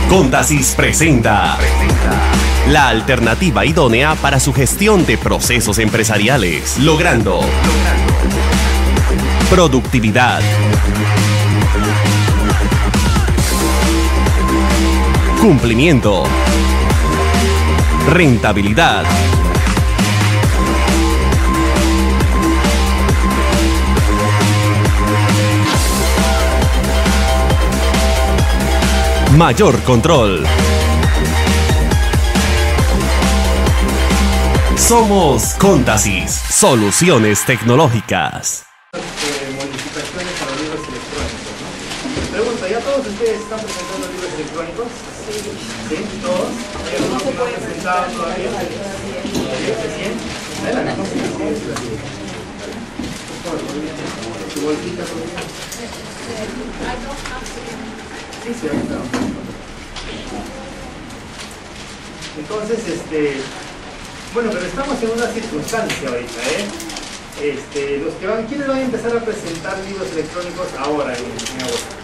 Contasys presenta la alternativa idónea para su gestión de procesos empresariales, logrando productividad, cumplimiento, rentabilidad, mayor control. Somos Contasys, soluciones tecnológicas. Modificaciones a los libros electrónicos, ¿no? Pregunta, ¿ya todos ustedes están presentando libros electrónicos? Sí. ¿Sí? ¿Todos? ¿Hay algunos que no han presentado todavía? ¿Todavía? ¿Recién? Adelante. ¿Tu bolsita todavía? Sí, sí, ahí está. Entonces, bueno, pero estamos en una circunstancia ahorita, los que van, ¿quiénes van a empezar a presentar libros electrónicos ahora en agosto?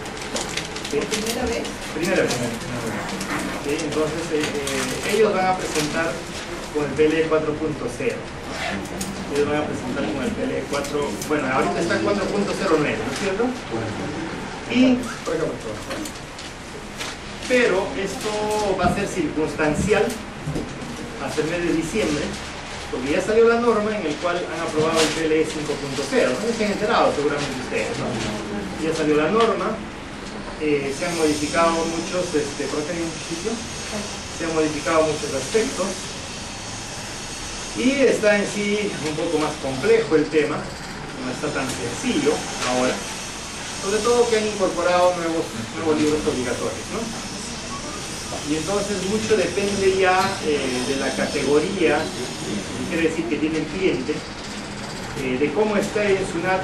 ¿Sí? ¿Por primera vez? Primera vez. ¿Sí? Entonces, ellos van a presentar con el PLE 4.0. Ellos van a presentar con el PLE 4, bueno, ahorita está 4.09, ¿no es cierto? Y, por acá, por favor. Pero esto va a ser circunstancial hasta el mes de diciembre, porque ya salió la norma en el cual han aprobado el PLE 5.0. No se han enterado seguramente ustedes, ¿no? Ya salió la norma, se han modificado muchos, ¿por acá hay un sitio? Se han modificado muchos aspectos y está en sí un poco más complejo el tema, no está tan sencillo ahora, sobre todo que han incorporado nuevos libros obligatorios, ¿no? Y entonces mucho depende ya de la categoría, quiere decir que tiene el cliente, de cómo está en SUNAT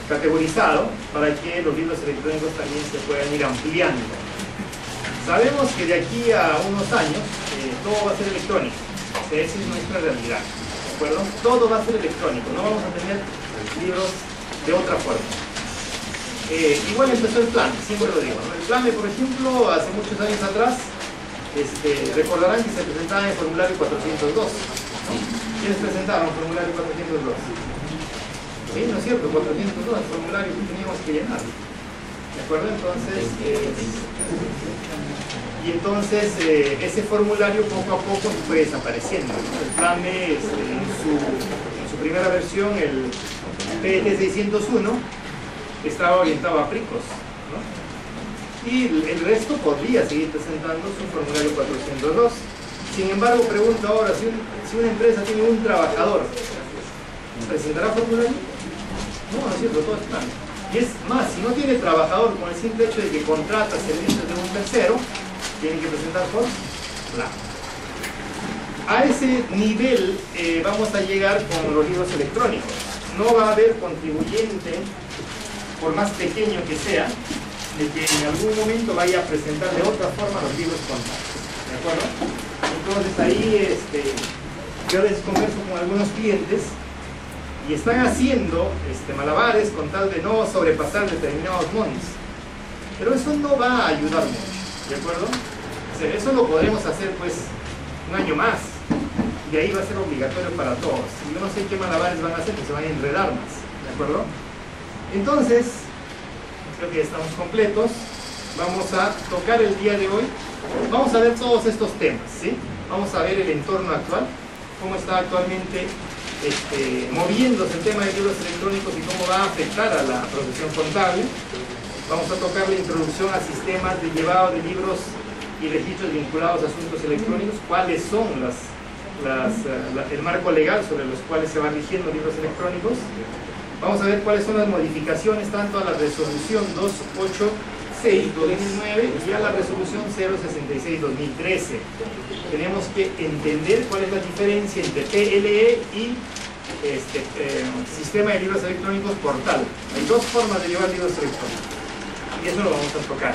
categorizado para que los libros electrónicos también se puedan ir ampliando. Sabemos que de aquí a unos años todo va a ser electrónico, esa es nuestra realidad, ¿de acuerdo? Todo va a ser electrónico, no vamos a tener libros de otra forma. Igual empezó el plan, siempre lo digo, ¿no? El plan, por ejemplo, hace muchos años atrás, recordarán que se presentaba en el formulario 402, ¿no? ¿Quiénes presentaban el formulario 402? Sí, ¿no es cierto? 402, el formulario que teníamos que llenar, ¿de acuerdo? Entonces, ese formulario poco a poco fue desapareciendo, ¿no? El plan en su primera versión, el PET 601, estaba orientado a PRICOS, ¿no? Y el resto podría seguir presentando su formulario 402. Sin embargo, pregunto ahora, si una empresa tiene un trabajador, ¿presentará formulario? No, no es cierto, todo está. Y es más, si no tiene trabajador, con el simple hecho de que contrata servicios de un tercero, tiene que presentar formulario. A ese nivel vamos a llegar con los libros electrónicos. No va a haber contribuyente, por más pequeño que sea, de que en algún momento vaya a presentar de otra forma los libros contables, ¿de acuerdo? Entonces ahí yo les converso con algunos clientes y están haciendo malabares con tal de no sobrepasar determinados montos, pero eso no va a ayudar mucho, ¿de acuerdo? O sea, eso lo podremos hacer pues un año más y ahí va a ser obligatorio para todos. Yo no sé qué malabares van a hacer, que se van a enredar más, ¿de acuerdo? Entonces, creo que estamos completos. Vamos a tocar el día de hoy. Vamos a ver todos estos temas, ¿sí? Vamos a ver el entorno actual, cómo está actualmente moviéndose el tema de libros electrónicos y cómo va a afectar a la profesión contable. Vamos a tocar la introducción a sistemas de llevado de libros y registros vinculados a asuntos electrónicos, cuáles son el marco legal sobre los cuales se van rigiendo libros electrónicos. Vamos a ver cuáles son las modificaciones tanto a la resolución 286/2009 y a la resolución 066/2013. Tenemos que entender cuál es la diferencia entre PLE y sistema de libros electrónicos portal. Hay dos formas de llevar libros electrónicos y eso lo vamos a tocar.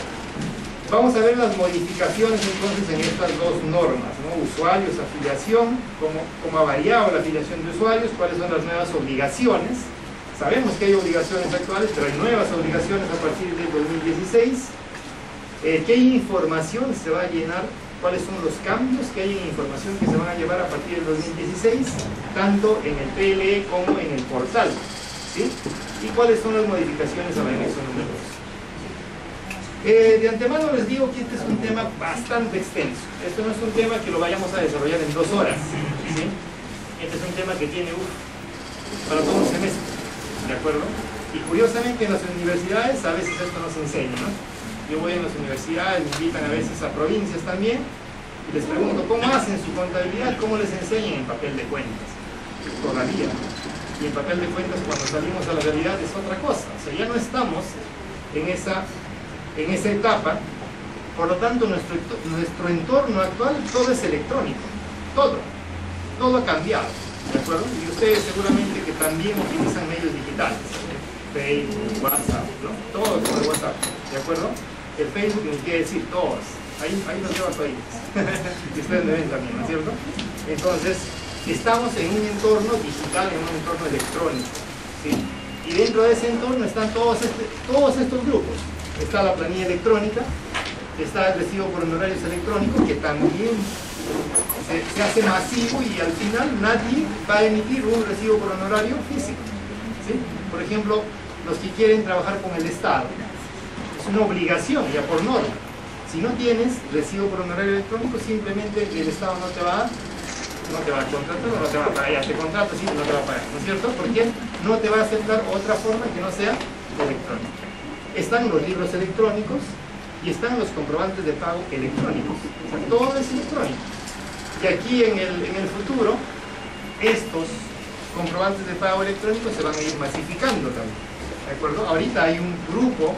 Vamos a ver las modificaciones entonces en estas dos normas, ¿no? Usuarios, afiliación, cómo ha variado la afiliación de usuarios, cuáles son las nuevas obligaciones. Sabemos que hay obligaciones actuales, pero hay nuevas obligaciones a partir del 2016. ¿Qué información se va a llenar? ¿Cuáles son los cambios que hay en información que se van a llevar a partir del 2016, tanto en el PLE como en el portal? ¿Sí? ¿Y cuáles son las modificaciones al anexo número 2? De antemano les digo que este es un tema bastante extenso. Esto no es un tema que lo vayamos a desarrollar en 2 horas, ¿sí? Este es un tema que tiene para todo un semestre, ¿de acuerdo? Y curiosamente en las universidades a veces esto no se enseña, ¿no? Yo voy a las universidades, me invitan a veces a provincias también, y les pregunto cómo hacen su contabilidad, cómo les enseñan en papel de cuentas. Todavía. Y en papel de cuentas cuando salimos a la realidad es otra cosa. O sea, ya no estamos en esa etapa. Por lo tanto nuestro entorno actual todo es electrónico, todo ha cambiado, ¿de acuerdo? Y ustedes seguramente que también utilizan medios digitales, Facebook, WhatsApp, ¿no? Todo por WhatsApp, ¿de acuerdo? El Facebook ni quiere decir todos, ahí nos lleva países y ustedes me ven también, ¿no es cierto? Entonces estamos en un entorno digital, en un entorno electrónico, ¿sí? Y dentro de ese entorno están todos estos grupos. Está la planilla electrónica, está el recibo por honorarios electrónicos, que también se hace masivo y al final nadie va a emitir un recibo por honorario físico, ¿sí? Por ejemplo, los que quieren trabajar con el Estado, es una obligación ya por norma. Si no tienes recibo por honorario electrónico, simplemente el Estado no te va a contratar, no te va a pagar, ya te contrata, sí, no te va a pagar, ¿no es cierto? Porque no te va a aceptar otra forma que no sea electrónica. Están los libros electrónicos y están los comprobantes de pago electrónicos. O sea, todo es electrónico. Y aquí en el futuro, estos comprobantes de pago electrónicos se van a ir masificando también, ¿de acuerdo? Ahorita hay un grupo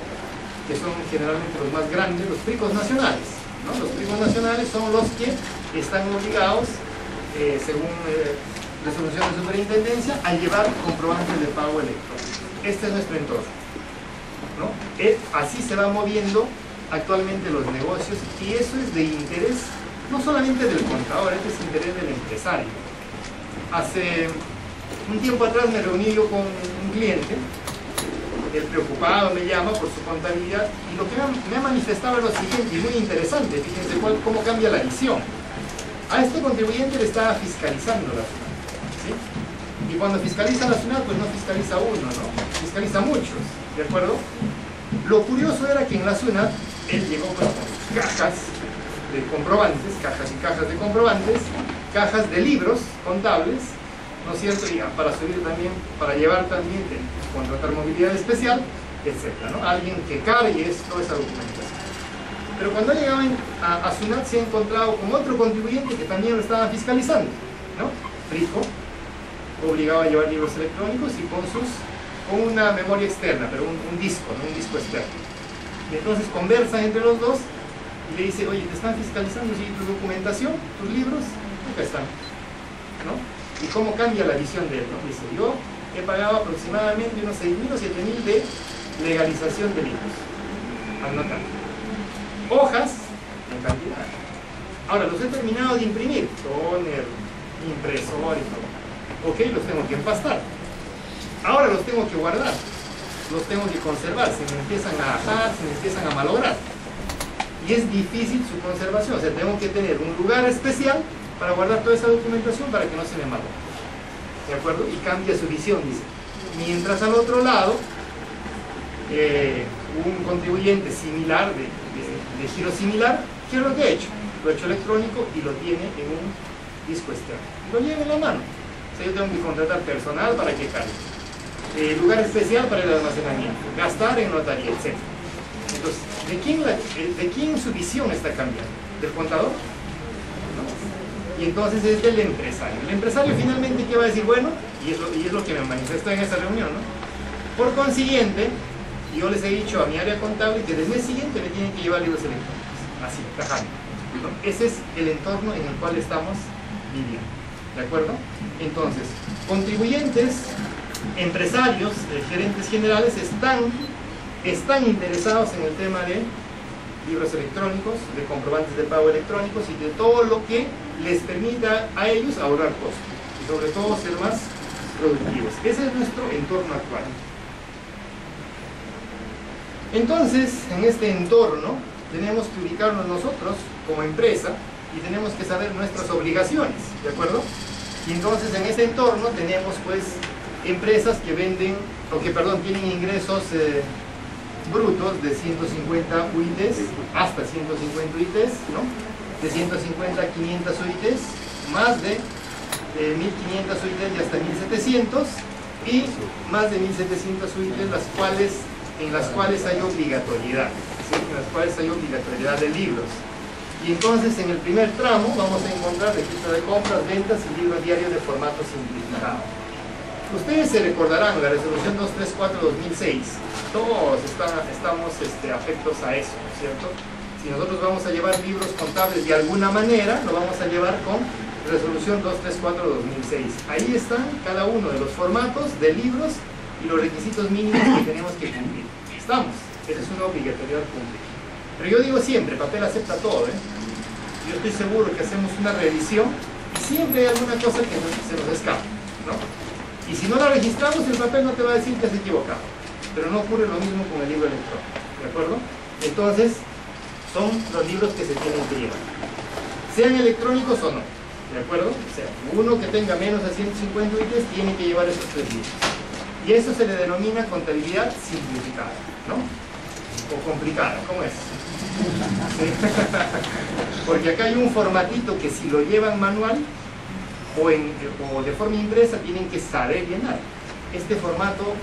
que son generalmente los más grandes, los PRICOs nacionales, ¿no? Los PRICOs nacionales son los que están obligados, según resolución de superintendencia, a llevar comprobantes de pago electrónicos. Este es nuestro entorno, ¿no? Así se va moviendo actualmente los negocios y eso es de interés no solamente del contador, este es interés del empresario. Hace un tiempo atrás me reuní yo con un cliente, el preocupado me llama por su contabilidad y lo que me ha manifestado es lo siguiente, y muy interesante, fíjense cómo cambia la visión. A este contribuyente le estaba fiscalizando la SUNAT, ¿sí? Y cuando fiscaliza la SUNAT, pues no fiscaliza uno, ¿no? Fiscaliza muchos, ¿de acuerdo? Lo curioso era que en la SUNAT él llegó con cajas de comprobantes, cajas y cajas de comprobantes, cajas de libros contables, ¿no es cierto? Y para subir también, para llevar también, contratar movilidad especial, etcétera, ¿no? Alguien que cargue toda esa documentación. Pero cuando llegaban a SUNAT se ha encontrado con otro contribuyente que también lo estaba fiscalizando, ¿no? Frico, obligado a llevar libros electrónicos y con una memoria externa, pero un disco, ¿no? Un disco externo. Y entonces conversan entre los dos y le dice, oye, te están fiscalizando, ¿sí? Tu documentación, tus libros, nunca están, ¿no? ¿Y cómo cambia la visión de él, ¿no? Dice, yo he pagado aproximadamente unos 6.000 o 7.000 de legalización de libros al notario. Hojas en cantidad. Ahora los he terminado de imprimir, toner, impresor y todo. Ok, los tengo que empastar. Ahora los tengo que guardar, los tengo que conservar, se me empiezan a ajar, se me empiezan a malograr. Y es difícil su conservación, o sea, tengo que tener un lugar especial para guardar toda esa documentación para que no se me malogre. ¿De acuerdo? Y cambia su visión, dice. Mientras al otro lado, un contribuyente similar, de giro similar, ¿qué es lo que ha hecho? Lo ha hecho electrónico y lo tiene en un disco externo. Lo lleva en la mano. O sea, yo tengo que contratar personal para que cargue. Lugar especial para el almacenamiento. Gastar en notaría, etc. Entonces, ¿de quién su visión está cambiando? ¿Del contador? ¿No? Y entonces es del empresario. El empresario finalmente, ¿qué va a decir? Bueno, y es lo que me manifestó en esa reunión, ¿no? Por consiguiente, yo les he dicho a mi área contable que desde el mes siguiente me tienen que llevar libros electrónicos. Así, tajando, ¿no? Ese es el entorno en el cual estamos viviendo. ¿De acuerdo? Entonces, contribuyentes, empresarios, gerentes generales están interesados en el tema de libros electrónicos, de comprobantes de pago electrónicos y de todo lo que les permita a ellos ahorrar costos y sobre todo ser más productivos. Ese es nuestro entorno actual. Entonces, en este entorno tenemos que ubicarnos nosotros como empresa y tenemos que saber nuestras obligaciones, ¿de acuerdo? Y entonces en ese entorno tenemos pues empresas que venden, tienen ingresos brutos de 150 UITs hasta 150 UITs, ¿no? De 150 a 500 UITs, más de 1500 UITs y hasta 1700, y más de 1700 UITs en las cuales hay obligatoriedad, ¿sí? En las cuales hay obligatoriedad de libros. Y entonces en el primer tramo vamos a encontrar registro de compras, ventas y libro diario de formato simplificado. Ustedes se recordarán la resolución 234-2006, todos estamos afectos a eso, ¿no es cierto? Si nosotros vamos a llevar libros contables de alguna manera, lo vamos a llevar con resolución 234-2006. Ahí están cada uno de los formatos de libros y los requisitos mínimos que tenemos que cumplir. Estamos, esa es una obligatoriedad cumplir. Pero yo digo siempre, papel acepta todo, ¿eh? Yo estoy seguro que hacemos una revisión y siempre hay alguna cosa que se nos escapa, ¿no? Y si no la registramos, el papel no te va a decir que has equivocado. Pero no ocurre lo mismo con el libro electrónico, ¿de acuerdo? Entonces, son los libros que se tienen que llevar. Sean electrónicos o no, ¿de acuerdo? O sea, uno que tenga menos de 150 UITs tiene que llevar esos 3 libros. Y eso se le denomina contabilidad simplificada, ¿no? O complicada, ¿cómo es? ¿Sí? Porque acá hay un formatito que si lo llevan manual o de forma impresa tienen que saber llenar. Este formato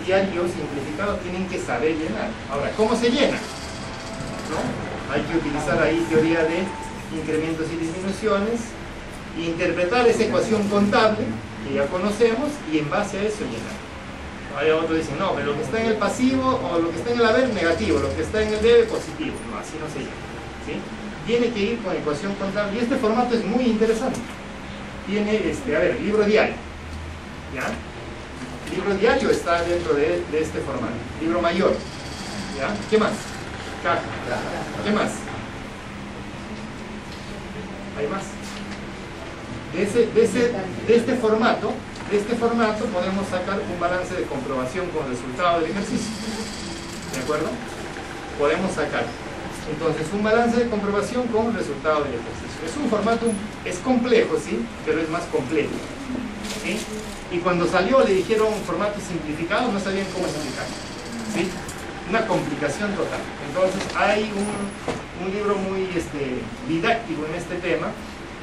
diario simplificado tienen que saber llenar. Ahora, ¿cómo se llena? ¿No? Hay que utilizar ahí teoría de incrementos y disminuciones, e interpretar esa ecuación contable que ya conocemos y en base a eso llenar. Hay otros que dicen, no, pero lo que está en el pasivo o lo que está en el haber negativo, lo que está en el debe positivo. No, así no se llama, ¿sí? Tiene que ir con ecuación contable y este formato es muy interesante. Tiene, libro diario, ¿ya? Libro diario está dentro de este formato. Libro mayor, ¿ya? ¿Qué más? Caja. ¿Qué más? ¿Hay más? De este formato podemos sacar un balance de comprobación con resultado del ejercicio, ¿de acuerdo? Podemos sacar entonces un balance de comprobación con resultado del ejercicio. Es un formato, es complejo, ¿sí? Pero es más completo, ¿sí? Y cuando salió le dijeron formato simplificado, no sabían cómo explicarlo, ¿sí? Una complicación total. Entonces hay un libro muy didáctico en este tema,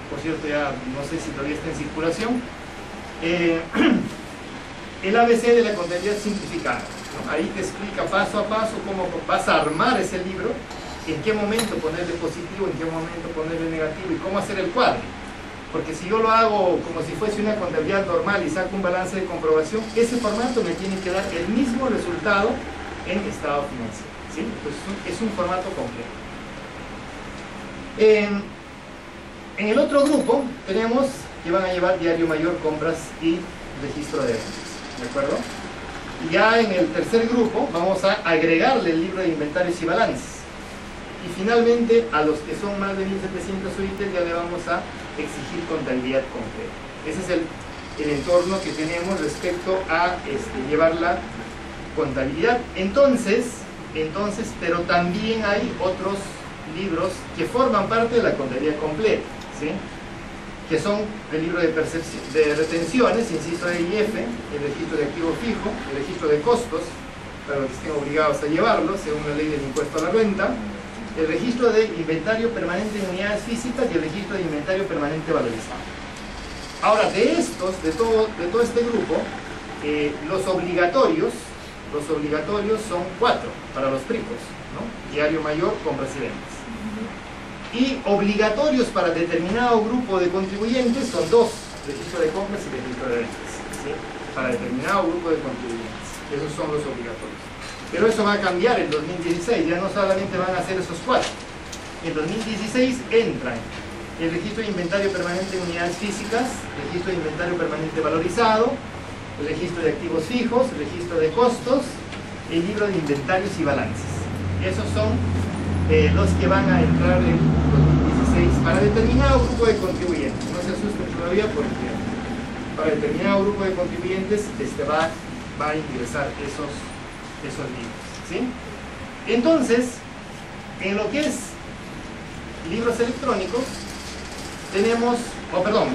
por cierto, ya no sé si todavía está en circulación, el ABC de la contabilidad simplificada, ¿no? Ahí te explica paso a paso cómo vas a armar ese libro, en qué momento ponerle positivo, en qué momento ponerle negativo y cómo hacer el cuadro. Porque si yo lo hago como si fuese una contabilidad normal y saco un balance de comprobación, ese formato me tiene que dar el mismo resultado en estado financiero, ¿sí? Entonces es un formato completo. En el otro grupo tenemos que van a llevar diario mayor, compras y registro de ventas, ¿de acuerdo? Y ya en el tercer grupo vamos a agregarle el libro de inventarios y balances. Y finalmente a los que son más de 1700 UITs ya le vamos a exigir contabilidad completa. Ese es el entorno que tenemos respecto a llevar la contabilidad. Entonces, pero también hay otros libros que forman parte de la contabilidad completa, ¿sí? Que son el libro de retenciones, inciso E y F, el registro de activo fijo, el registro de costos, para los que estén obligados a llevarlo, según la ley del impuesto a la renta, el registro de inventario permanente en unidades físicas y el registro de inventario permanente valorizado. Ahora, de todo este grupo, los obligatorios son 4 para los tripos, ¿no? Diario mayor, compras y ventas. Y obligatorios para determinado grupo de contribuyentes son 2, registro de compras y registro de ventas, ¿sí? Para determinado grupo de contribuyentes. Esos son los obligatorios. Pero eso va a cambiar en 2016, ya no solamente van a ser esos 4. En 2016 entran el registro de inventario permanente en unidades físicas, registro de inventario permanente valorizado, el registro de activos fijos, el registro de costos, el libro de inventarios y balances. Esos son los que van a entrar en 2016 para determinado grupo de contribuyentes. No se asusten todavía porque para determinado grupo de contribuyentes va a ingresar esos libros, ¿sí? Entonces, en lo que es libros electrónicos, tenemos,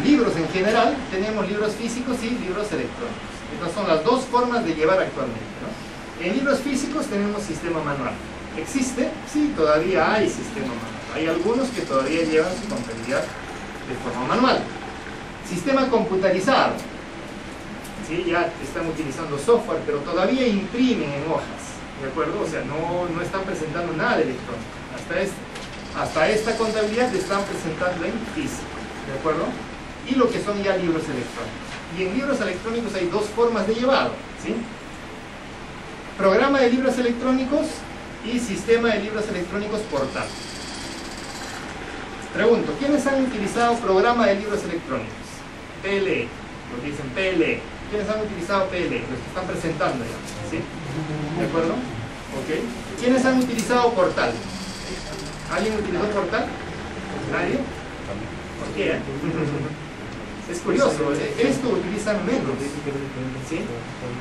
libros en general, tenemos libros físicos y libros electrónicos. Estas son las dos formas de llevar actualmente, ¿no? En libros físicos tenemos sistema manual. ¿Existe? Sí, todavía hay sistema manual. Hay algunos que todavía llevan su contabilidad de forma manual. Sistema computarizado. ¿Sí? Ya están utilizando software, pero todavía imprimen en hojas, ¿de acuerdo? O sea, no están presentando nada de electrónico. Hasta esta contabilidad le están presentando en físico, ¿de acuerdo? Y lo que son ya libros electrónicos. Y en libros electrónicos hay dos formas de llevado, ¿sí? Programa de libros electrónicos y sistema de libros electrónicos portal. Pregunto, ¿quiénes han utilizado programa de libros electrónicos? PLE, lo que dicen PLE. ¿Quiénes han utilizado PLE? Los que están presentando ya, ¿sí? ¿De acuerdo? Ok. ¿Quiénes han utilizado portal? ¿Alguien utilizó portal? ¿Nadie? ¿Por qué? Es curioso, esto utilizan menos, ¿sí?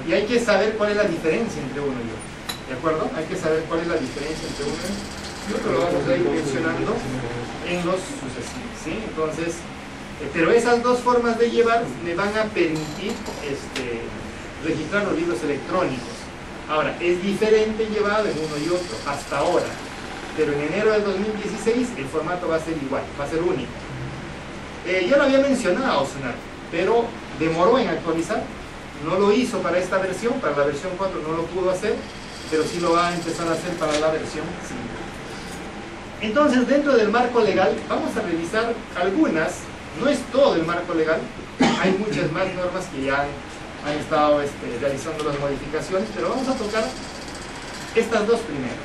Y hay que saber cuál es la diferencia entre uno y otro, ¿de acuerdo? Hay que saber cuál es la diferencia entre uno y otro, lo vamos a ir mencionando en los sucesivos, ¿sí? Entonces, pero esas dos formas de llevar me van a permitir registrar los libros electrónicos. Ahora, es diferente llevado en uno y otro, hasta ahora, pero en enero del 2016 el formato va a ser igual, va a ser único. Ya lo había mencionado Sunat, pero demoró en actualizar, no lo hizo para esta versión, para la versión 4 no lo pudo hacer, pero sí lo va a empezar a hacer para la versión 5. Entonces, dentro del marco legal, vamos a revisar algunas, no es todo el marco legal, hay muchas más normas que ya han estado realizando las modificaciones, pero vamos a tocar estas dos primeras.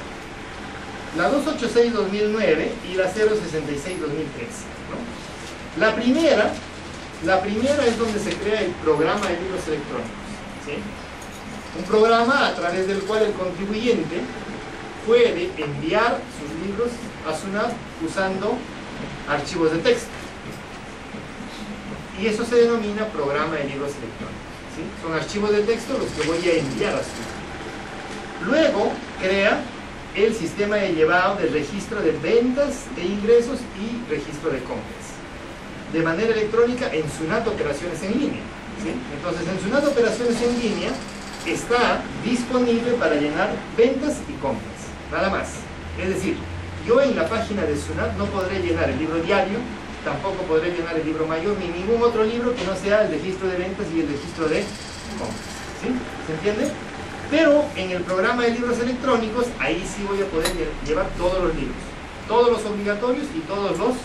La 286-2009 y la 066-2013, ¿no? La primera es donde se crea el programa de libros electrónicos, ¿sí? Un programa a través del cual el contribuyente puede enviar sus libros a SUNAT usando archivos de texto. Y eso se denomina programa de libros electrónicos, ¿sí? Son archivos de texto los que voy a enviar a SUNAT. Luego crea el sistema de llevado del registro de ventas e ingresos y registro de compras de manera electrónica en SUNAT Operaciones en Línea, ¿sí? Entonces, en SUNAT Operaciones en Línea está disponible para llenar ventas y compras, nada más. Es decir, yo en la página de SUNAT no podré llenar el libro diario, tampoco podré llenar el libro mayor, ni ningún otro libro que no sea el registro de ventas y el registro de compras, ¿sí? ¿Se entiende? Pero en el programa de libros electrónicos, ahí sí voy a poder llevar todos los libros, todos los obligatorios y todos los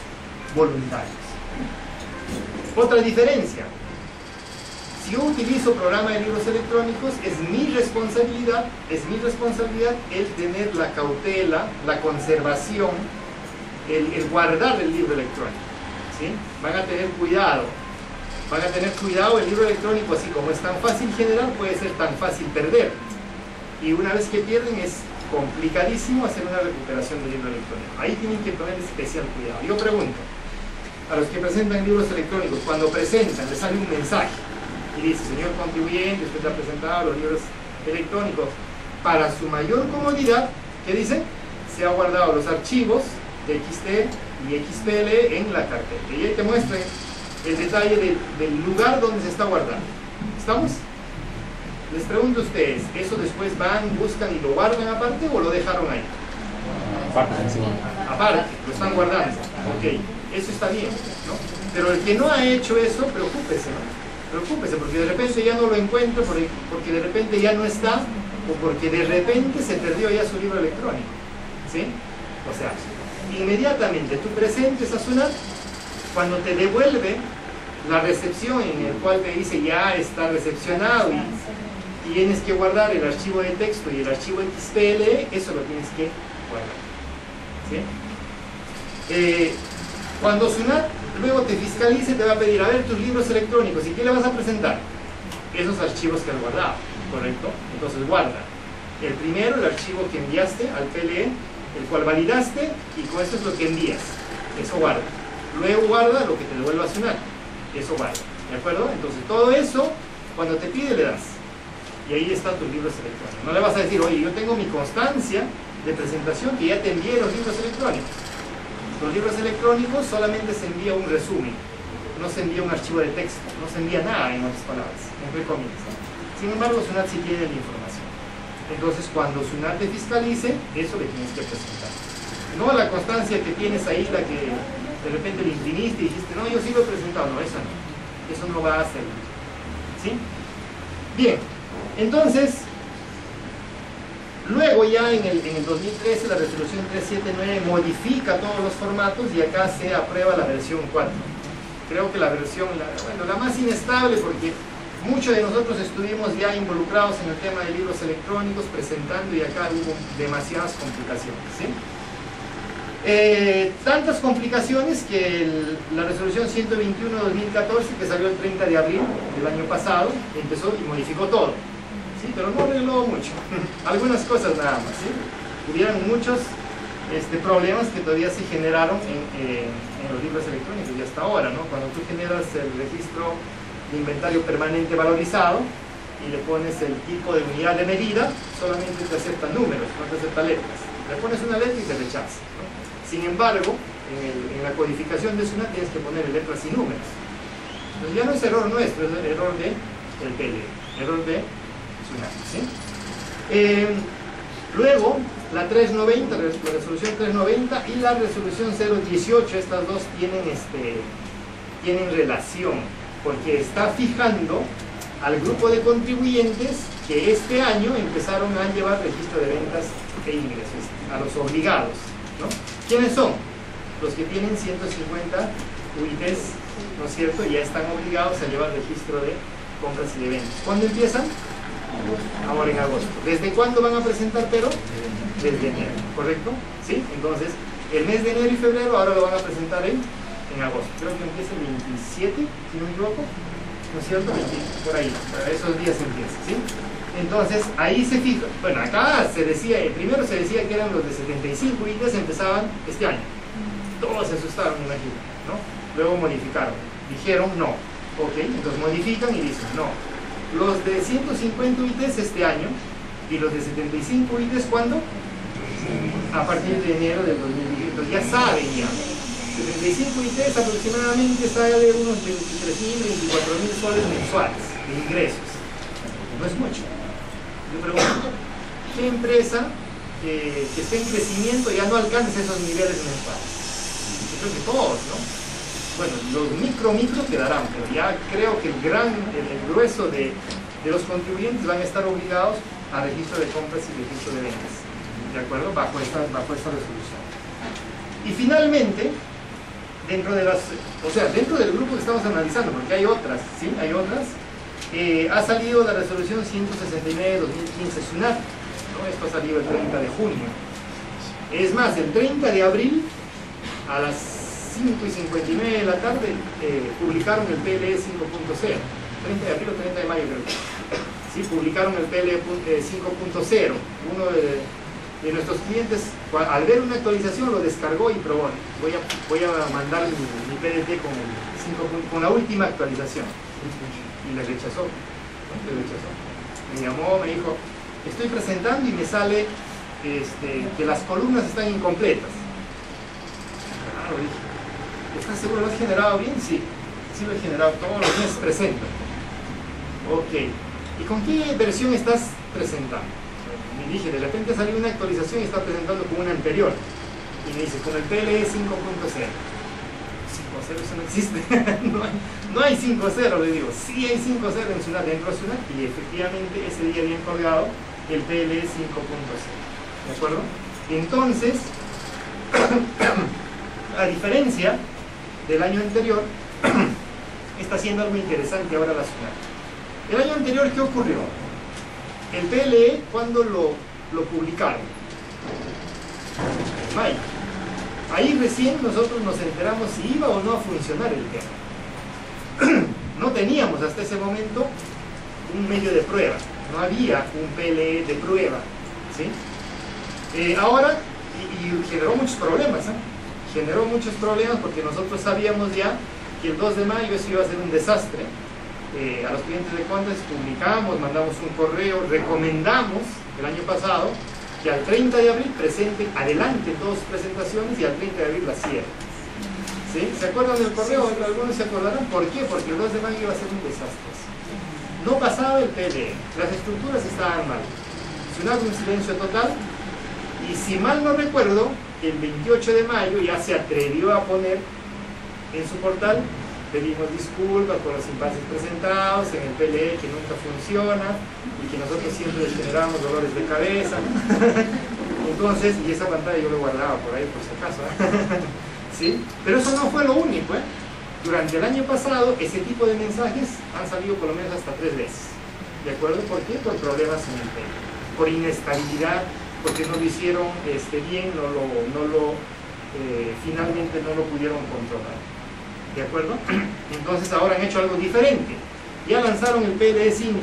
voluntarios. Otra diferencia, si yo utilizo programa de libros electrónicos, es mi responsabilidad el tener la cautela, la conservación, el guardar el libro electrónico, ¿sí? Van a tener cuidado, el libro electrónico, así como es tan fácil generar, puede ser tan fácil perder, y una vez que pierden es complicadísimo hacer una recuperación del libro electrónico. Ahí tienen que poner especial cuidado. Yo pregunto a los que presentan libros electrónicos, cuando presentan, les sale un mensaje y dice: señor contribuyente, usted ha presentado los libros electrónicos. Para su mayor comodidad, ¿qué dice? Se ha guardado los archivos de XT y XPL en la carpeta. Y ahí te muestra el detalle del lugar donde se está guardando. ¿Estamos? Les pregunto a ustedes, ¿eso después van, buscan y lo guardan aparte o lo dejaron ahí? Aparte, sí. Aparte, lo están guardando. Ok, eso está bien, ¿no? Pero el que no ha hecho eso, preocúpese, ¿no? Preocúpese, porque de repente ya no lo encuentro, porque de repente ya no está, o porque de repente se perdió ya su libro electrónico, ¿sí? O sea, inmediatamente tú presentes a SUNAT, cuando te devuelve la recepción en el cual te dice ya está recepcionado y tienes que guardar el archivo de texto y el archivo XPL, eso lo tienes que guardar, ¿sí? Cuando SUNAT luego te fiscalice, te va a pedir: a ver tus libros electrónicos, ¿y qué le vas a presentar? Esos archivos que has guardado, ¿correcto? Entonces guarda el primero, el archivo que enviaste al PLE, el cual validaste, y con eso es lo que envías. Eso guarda. Luego guarda lo que te devuelva SUNAT. Eso guarda. ¿De acuerdo? Entonces todo eso, cuando te pide, le das. Y ahí están tus libros electrónicos. No le vas a decir, oye, yo tengo mi constancia de presentación que ya te envié los libros electrónicos. Los libros electrónicos solamente se envía un resumen, no se envía un archivo de texto, no se envía nada, en otras palabras, entre comillas. Sin embargo, SUNAT sí tiene la información. Entonces, cuando SUNAT te fiscalice, eso le tienes que presentar. No la constancia que tienes ahí, la que de repente le imprimiste y dijiste, no, yo sí lo he presentado. No, eso no va a servir. ¿Sí? Bien, entonces, luego ya en el 2013 la resolución 379 modifica todos los formatos y acá se aprueba la versión 4. Creo que la versión, la más inestable, porque muchos de nosotros estuvimos ya involucrados en el tema de libros electrónicos presentando, y acá hubo demasiadas complicaciones, ¿sí? Tantas complicaciones que la resolución 121-2014, que salió el 30 de abril del año pasado, empezó y modificó todo, ¿sí? Pero no arregló mucho, algunas cosas nada más, ¿sí? Hubieron muchos problemas que todavía se generaron en los libros electrónicos y hasta ahora, ¿no? Cuando tú generas el registro de inventario permanente valorizado y le pones el tipo de unidad de medida, solamente te acepta números, no te acepta letras. Le pones una letra y te rechaza, ¿no? Sin embargo, en la codificación de SUNAT tienes que poner letras y números. Entonces ya no es error nuestro, es error del PLE, error de SUNAT, ¿sí? Luego, la 390, la resolución 390 y la resolución 018, estas dos tienen relación, porque está fijando al grupo de contribuyentes que este año empezaron a llevar registro de ventas e ingresos, a los obligados, ¿no? ¿Quiénes son? Los que tienen 150 UITs, ¿no es cierto? Ya están obligados a llevar registro de compras y de ventas. ¿Cuándo empiezan? Ahora en agosto. ¿Desde cuándo van a presentar, pero? Desde enero, ¿correcto? ¿Sí? Entonces, el mes de enero y febrero ahora lo van a presentar en agosto. Creo que empieza el 27, si no me equivoco, ¿no es cierto? Por ahí, para esos días empieza, ¿sí? Entonces, ahí se fija. Bueno, acá se decía, primero se decía que eran los de 75 UITs, empezaban este año. Todos se asustaron, me imagino, ¿no? Luego modificaron. Dijeron no. Ok, entonces modifican y dicen no. Los de 150 UITs este año y los de 75 UITs, ¿cuándo? A partir de enero del 2020. Entonces ya saben ya. 75 UITs aproximadamente sale unos 23.000, 24.000 soles mensuales de ingresos. No es mucho. Yo pregunto, ¿qué empresa que esté en crecimiento ya no alcanza esos niveles mensuales? Yo creo que todos, ¿no? Bueno, los micro quedarán, pero ya creo que el grueso de los contribuyentes van a estar obligados a registro de compras y registro de ventas, ¿de acuerdo? Bajo esta resolución. Y finalmente, dentro del grupo que estamos analizando, porque hay otras, ¿sí? Hay otras, ha salido la resolución 169-2015 SUNAT, ¿no? Esto ha salido el 30 de junio. Es más, el 30 de abril, a las 5:59 de la tarde, publicaron el PLE 5.0. 30 de abril o 30 de mayo, creo. Sí, publicaron el PLE 5.0. Uno de nuestros clientes, al ver una actualización, lo descargó y probó. Voy a mandar mi PDT con la última actualización. Y le rechazó. Me llamó, me dijo, estoy presentando y me sale que las columnas están incompletas. Claro, dije, ¿estás seguro lo has generado bien? Sí, sí lo he generado, todos los meses presento. Ok, ¿y con qué versión estás presentando? Me dije, de repente salió una actualización y está presentando con una anterior. Y me dice, con el PLE 5.0. 5.0 eso no existe. no hay 5.0, le digo. Sí hay 5.0 en SUNAT, dentro de SUNAT, y efectivamente ese día habían colgado el PLE 5.0. ¿De acuerdo? Entonces, a diferencia del año anterior, está haciendo algo interesante ahora la SUNAT. El año anterior, ¿qué ocurrió? El PLE, ¿cuándo lo publicaron? En mayo. Ahí recién nosotros nos enteramos si iba o no a funcionar el tema. No teníamos hasta ese momento un medio de prueba, no había un PLE de prueba, ¿sí? Ahora y generó muchos problemas, ¿eh? Generó muchos problemas porque nosotros sabíamos ya que el 2 de mayo eso iba a ser un desastre. A los clientes de Condes publicamos, mandamos un correo, recomendamos el año pasado que al 30 de abril presenten, adelanten dos presentaciones y al 30 de abril las cierren. ¿Sí? ¿Se acuerdan del correo? Algunos se acordarán. ¿Por qué? Porque el 2 de mayo iba a ser un desastre. No pasaba el PLE, las estructuras estaban mal. Sonaba un silencio total y si mal no recuerdo, el 28 de mayo ya se atrevió a poner en su portal: pedimos disculpas por los impases presentados en el PLE que nunca funciona y que nosotros siempre les generamos dolores de cabeza. Entonces, y esa pantalla yo lo guardaba por ahí por si acaso, ¿eh? ¿Sí? Pero eso no fue lo único, ¿eh? Durante el año pasado ese tipo de mensajes han salido por lo menos hasta 3 veces. ¿De acuerdo? ¿Por qué? Por problemas en el PLE, por inestabilidad, porque no lo hicieron bien, finalmente no lo pudieron controlar. ¿De acuerdo? Entonces ahora han hecho algo diferente. Ya lanzaron el PLE 5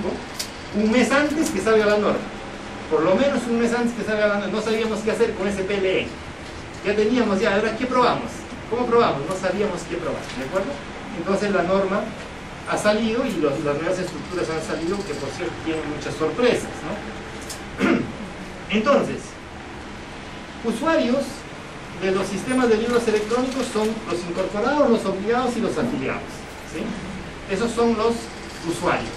un mes antes que salga la norma. Por lo menos un mes antes que salga la norma. No sabíamos qué hacer con ese PLE. Ya teníamos, ahora ¿qué probamos? ¿Cómo probamos? No sabíamos qué probar. ¿De acuerdo? Entonces la norma ha salido y las nuevas estructuras han salido, que por cierto tienen muchas sorpresas, ¿no? Entonces, usuarios de los sistemas de libros electrónicos son los incorporados, los obligados y los afiliados, ¿sí? Esos son los usuarios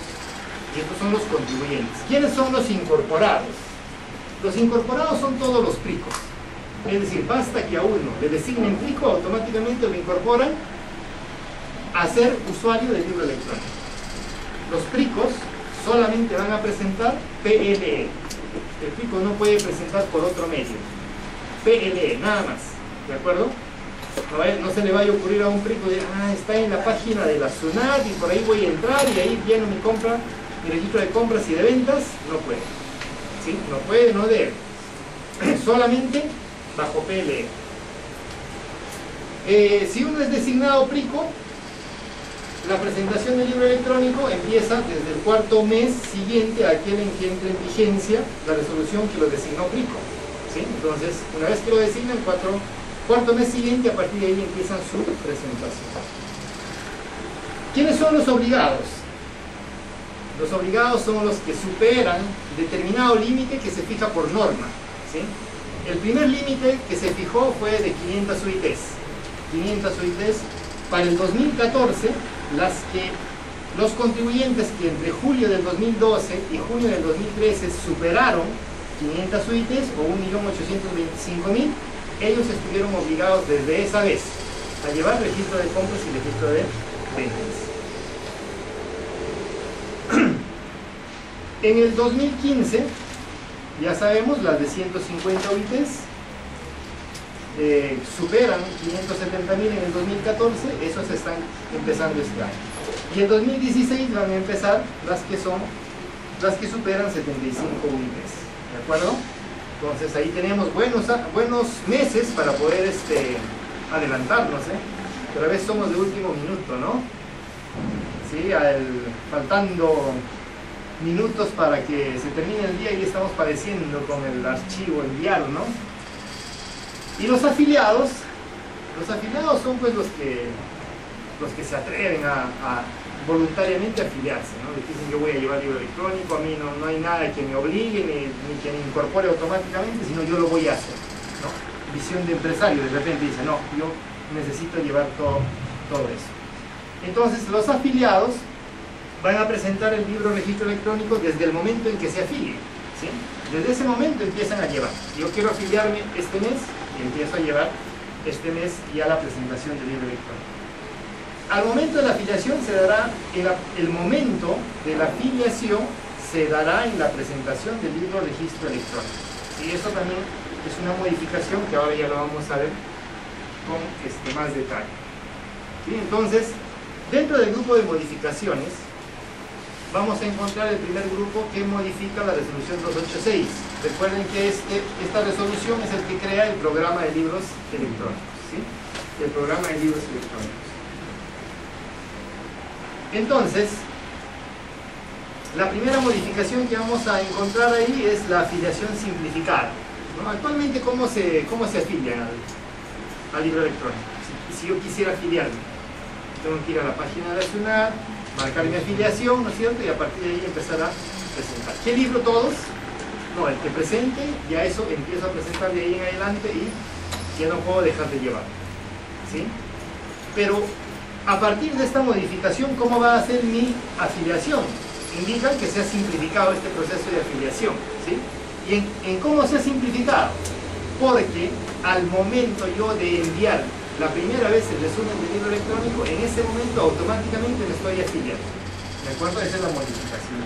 y estos son los contribuyentes. ¿Quiénes son los incorporados? Los incorporados son todos los PRICOs, es decir, basta que a uno le designen PRICO, automáticamente lo incorporan a ser usuario del libro electrónico. Los PRICOs solamente van a presentar PLE. El PRICO no puede presentar por otro medio. PLE, nada más. ¿De acuerdo? No se le vaya a ocurrir a un PRICO de, está en la página de la SUNAT y por ahí voy a entrar y ahí lleno mi compra, mi registro de compras y de ventas. No puede. ¿Sí? No puede, no debe. Solamente bajo PLE. Si uno es designado PRICO, la presentación del libro electrónico empieza desde el 4.º mes siguiente a aquel en que entre en vigencia la resolución que lo designó PRICO. ¿Sí? Entonces, una vez que lo designan, cuarto mes siguiente, a partir de ahí empiezan su presentación. ¿Quiénes son los obligados? Los obligados son los que superan determinado límite que se fija por norma. ¿Sí? El primer límite que se fijó fue de 500 UITs. 500 UITs para el 2014, los contribuyentes que entre julio del 2012 y junio del 2013 superaron 500 UITs o 1.825.000, ellos estuvieron obligados desde esa vez a llevar registro de compras y registro de ventas. En el 2015, ya sabemos, las de 150 UITs superan 570.000 en el 2014, esos están empezando este año. Y en 2016 van a empezar las que superan 75 UITs. ¿De acuerdo? Entonces ahí tenemos buenos meses para poder adelantarnos, ¿eh? Pero a veces somos de último minuto, ¿no? Sí, faltando minutos para que se termine el día y estamos padeciendo con el archivo enviar, ¿no? Y los afiliados son pues los que se atreven a voluntariamente afiliarse, ¿no? Dicen, yo voy a llevar libro electrónico, a mí no hay nada que me obligue ni que me incorpore automáticamente, sino yo lo voy a hacer, ¿no? Visión de empresario, de repente dice, no, yo necesito llevar todo eso. Entonces los afiliados van a presentar el libro registro electrónico desde el momento en que se afilien, ¿sí? Desde ese momento empiezan a llevar. Yo quiero afiliarme este mes y empiezo a llevar este mes ya la presentación del libro electrónico. Al momento de la afiliación se dará, el momento de la afiliación se dará en la presentación del libro registro electrónico. Y esto también es una modificación que ahora ya lo vamos a ver con más detalle. ¿Sí? Entonces, dentro del grupo de modificaciones, vamos a encontrar el primer grupo que modifica la resolución 286. Recuerden que esta resolución es el que crea el programa de libros electrónicos, ¿sí? El programa de libros electrónicos. Entonces, la primera modificación que vamos a encontrar ahí es la afiliación simplificada, ¿no? ¿no? Actualmente, ¿cómo se afilian al libro electrónico? Si yo quisiera afiliarme, tengo que ir a la página de la SUNAT, marcar mi afiliación, ¿no es cierto? Y a partir de ahí empezar a presentar. ¿Qué libro todos? No, el que presente, ya eso empiezo a presentar de ahí en adelante y ya no puedo dejar de llevar, ¿sí? Pero a partir de esta modificación, ¿cómo va a ser mi afiliación? Indican que se ha simplificado este proceso de afiliación, ¿sí? ¿Y en cómo se ha simplificado? Porque al momento yo de enviar la primera vez el resumen del libro electrónico, en ese momento automáticamente me estoy afiliando, ¿de acuerdo? Esa es la modificación.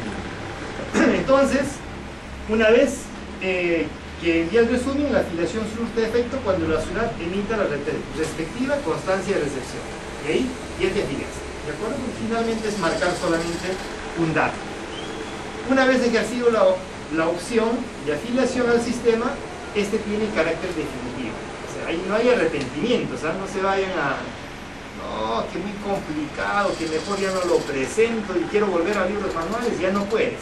Entonces, una vez que envía el resumen, la afiliación surte efecto cuando la SUNAT emita la respectiva constancia de recepción. ¿Okay? Y es de afiliación, ¿de acuerdo? Porque finalmente es marcar solamente un dato. Una vez ejercido la opción de afiliación al sistema, este tiene carácter definitivo. O sea, ahí no hay arrepentimientos, ¿sabes? No se vayan a... No, que muy complicado, que mejor ya no lo presento y quiero volver a libros manuales, ya no puedes,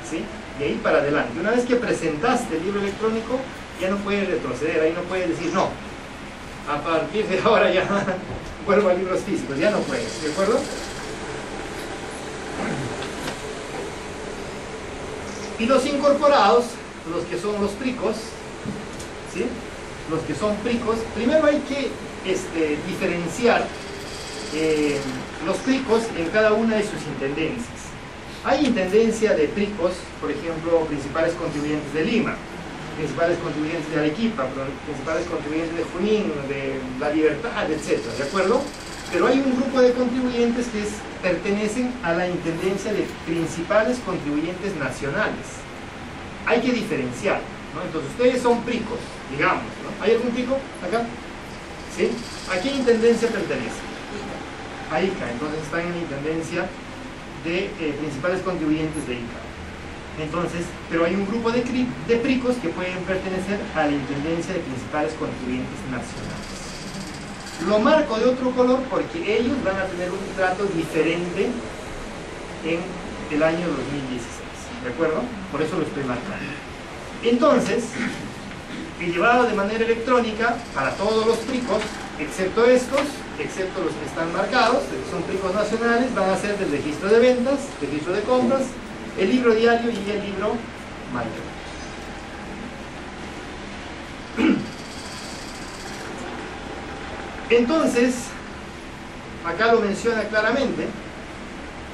¿sí? Y ahí para adelante. Una vez que presentaste el libro electrónico, ya no puedes retroceder, ahí no puedes decir, no, a partir de ahora ya vuelvo a libros físicos, ya no puedes, ¿de acuerdo? Y los incorporados, los que son los PRICOS, ¿sí? Los que son PRICOS, primero hay que diferenciar los PRICOS en cada una de sus intendencias. Hay intendencia de PRICOS, por ejemplo, principales contribuyentes de Lima, principales contribuyentes de Arequipa, principales contribuyentes de Junín, de La Libertad, etc. ¿De acuerdo? Pero hay un grupo de contribuyentes que pertenecen a la intendencia de principales contribuyentes nacionales. Hay que diferenciar, ¿no? Entonces ustedes son PRICOS, digamos, ¿no? ¿Hay algún PRICO acá? ¿Sí? ¿A qué intendencia pertenece? A ICA, entonces están en la intendencia de principales contribuyentes de ICA. Entonces, pero hay un grupo de PRICOS que pueden pertenecer a la intendencia de principales contribuyentes nacionales. Lo marco de otro color porque ellos van a tener un trato diferente en el año 2016, ¿de acuerdo? Por eso lo estoy marcando. Entonces, el llevado de manera electrónica para todos los PRICOS, excepto estos, excepto los que están marcados, que son PRICOS nacionales, van a ser del registro de ventas, registro de compras, el libro diario y el libro mayor. Entonces, acá lo menciona claramente,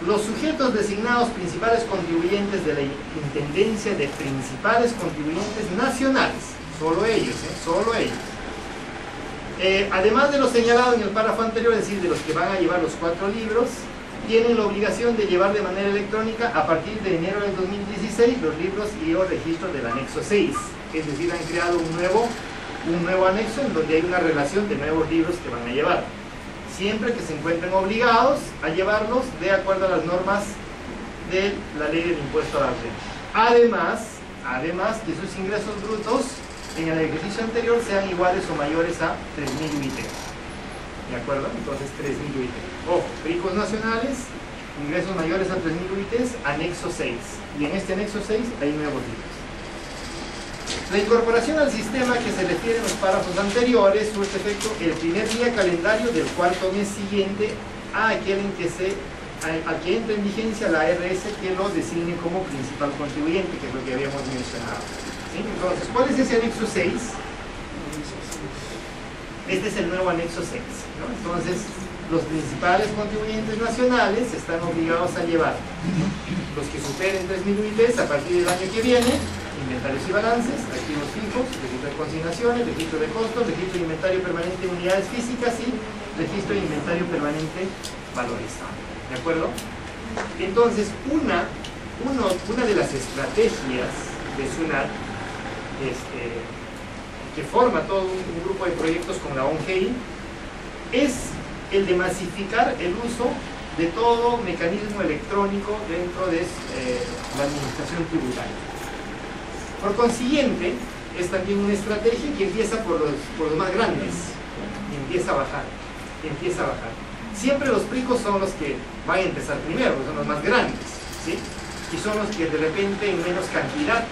los sujetos designados principales contribuyentes de la intendencia de principales contribuyentes nacionales, solo ellos, solo ellos. Además de lo señalado en el párrafo anterior, es decir, de los que van a llevar los 4 libros, tienen la obligación de llevar de manera electrónica a partir de enero del 2016 los libros y o registros del anexo 6, es decir, han creado un nuevo anexo en donde hay una relación de nuevos libros que van a llevar, siempre que se encuentren obligados a llevarlos de acuerdo a las normas de la ley del impuesto a la renta. Además que sus ingresos brutos en el ejercicio anterior sean iguales o mayores a 3.000 UIT. ¿De acuerdo? Entonces 3.000 UIT. Ojo, PRICOS nacionales, ingresos mayores a 3.000 UIT, anexo 6. Y en este anexo 6 hay nuevos libros. La incorporación al sistema que se refiere en los párrafos anteriores surte efecto el primer día calendario del cuarto mes siguiente a aquel en que entre en vigencia la ARS que lo designe como principal contribuyente, que es lo que habíamos mencionado. ¿Sí? Entonces, ¿cuál es ese anexo 6? Este es el nuevo anexo 6, ¿no? Entonces, los principales contribuyentes nacionales están obligados a llevar los que superen 3.000 UITs a partir del año que viene, inventarios y balances, activos fijos, registro de consignaciones, registro de costos, registro de inventario permanente de unidades físicas y registro de inventario permanente valorizado. ¿De acuerdo? Entonces, una de las estrategias de SUNAT, que forma todo un grupo de proyectos con la ONGI, es el de masificar el uso de todo mecanismo electrónico dentro de la administración tributaria. Por consiguiente, es también una estrategia que empieza por los más grandes y empieza a bajar. Siempre los PRICOS son los que van a empezar primero, son los más grandes, ¿sí? Y son los que de repente en menos cantidad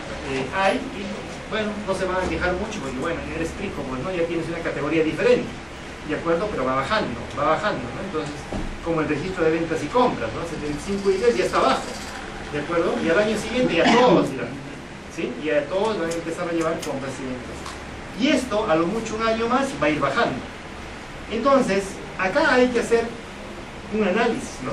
hay y bueno, no se van a quejar mucho porque bueno, eres rico, pues no, ya tienes una categoría diferente, ¿de acuerdo? Pero va bajando, ¿no? Entonces, como el registro de ventas y compras, ¿no? 75 y 10 ya está abajo, ¿de acuerdo? Y al año siguiente ya todos irán, ¿sí? Y ya todos van a empezar a llevar compras y ventas. Y esto, a lo mucho un año más, va a ir bajando. Entonces, acá hay que hacer un análisis, ¿no?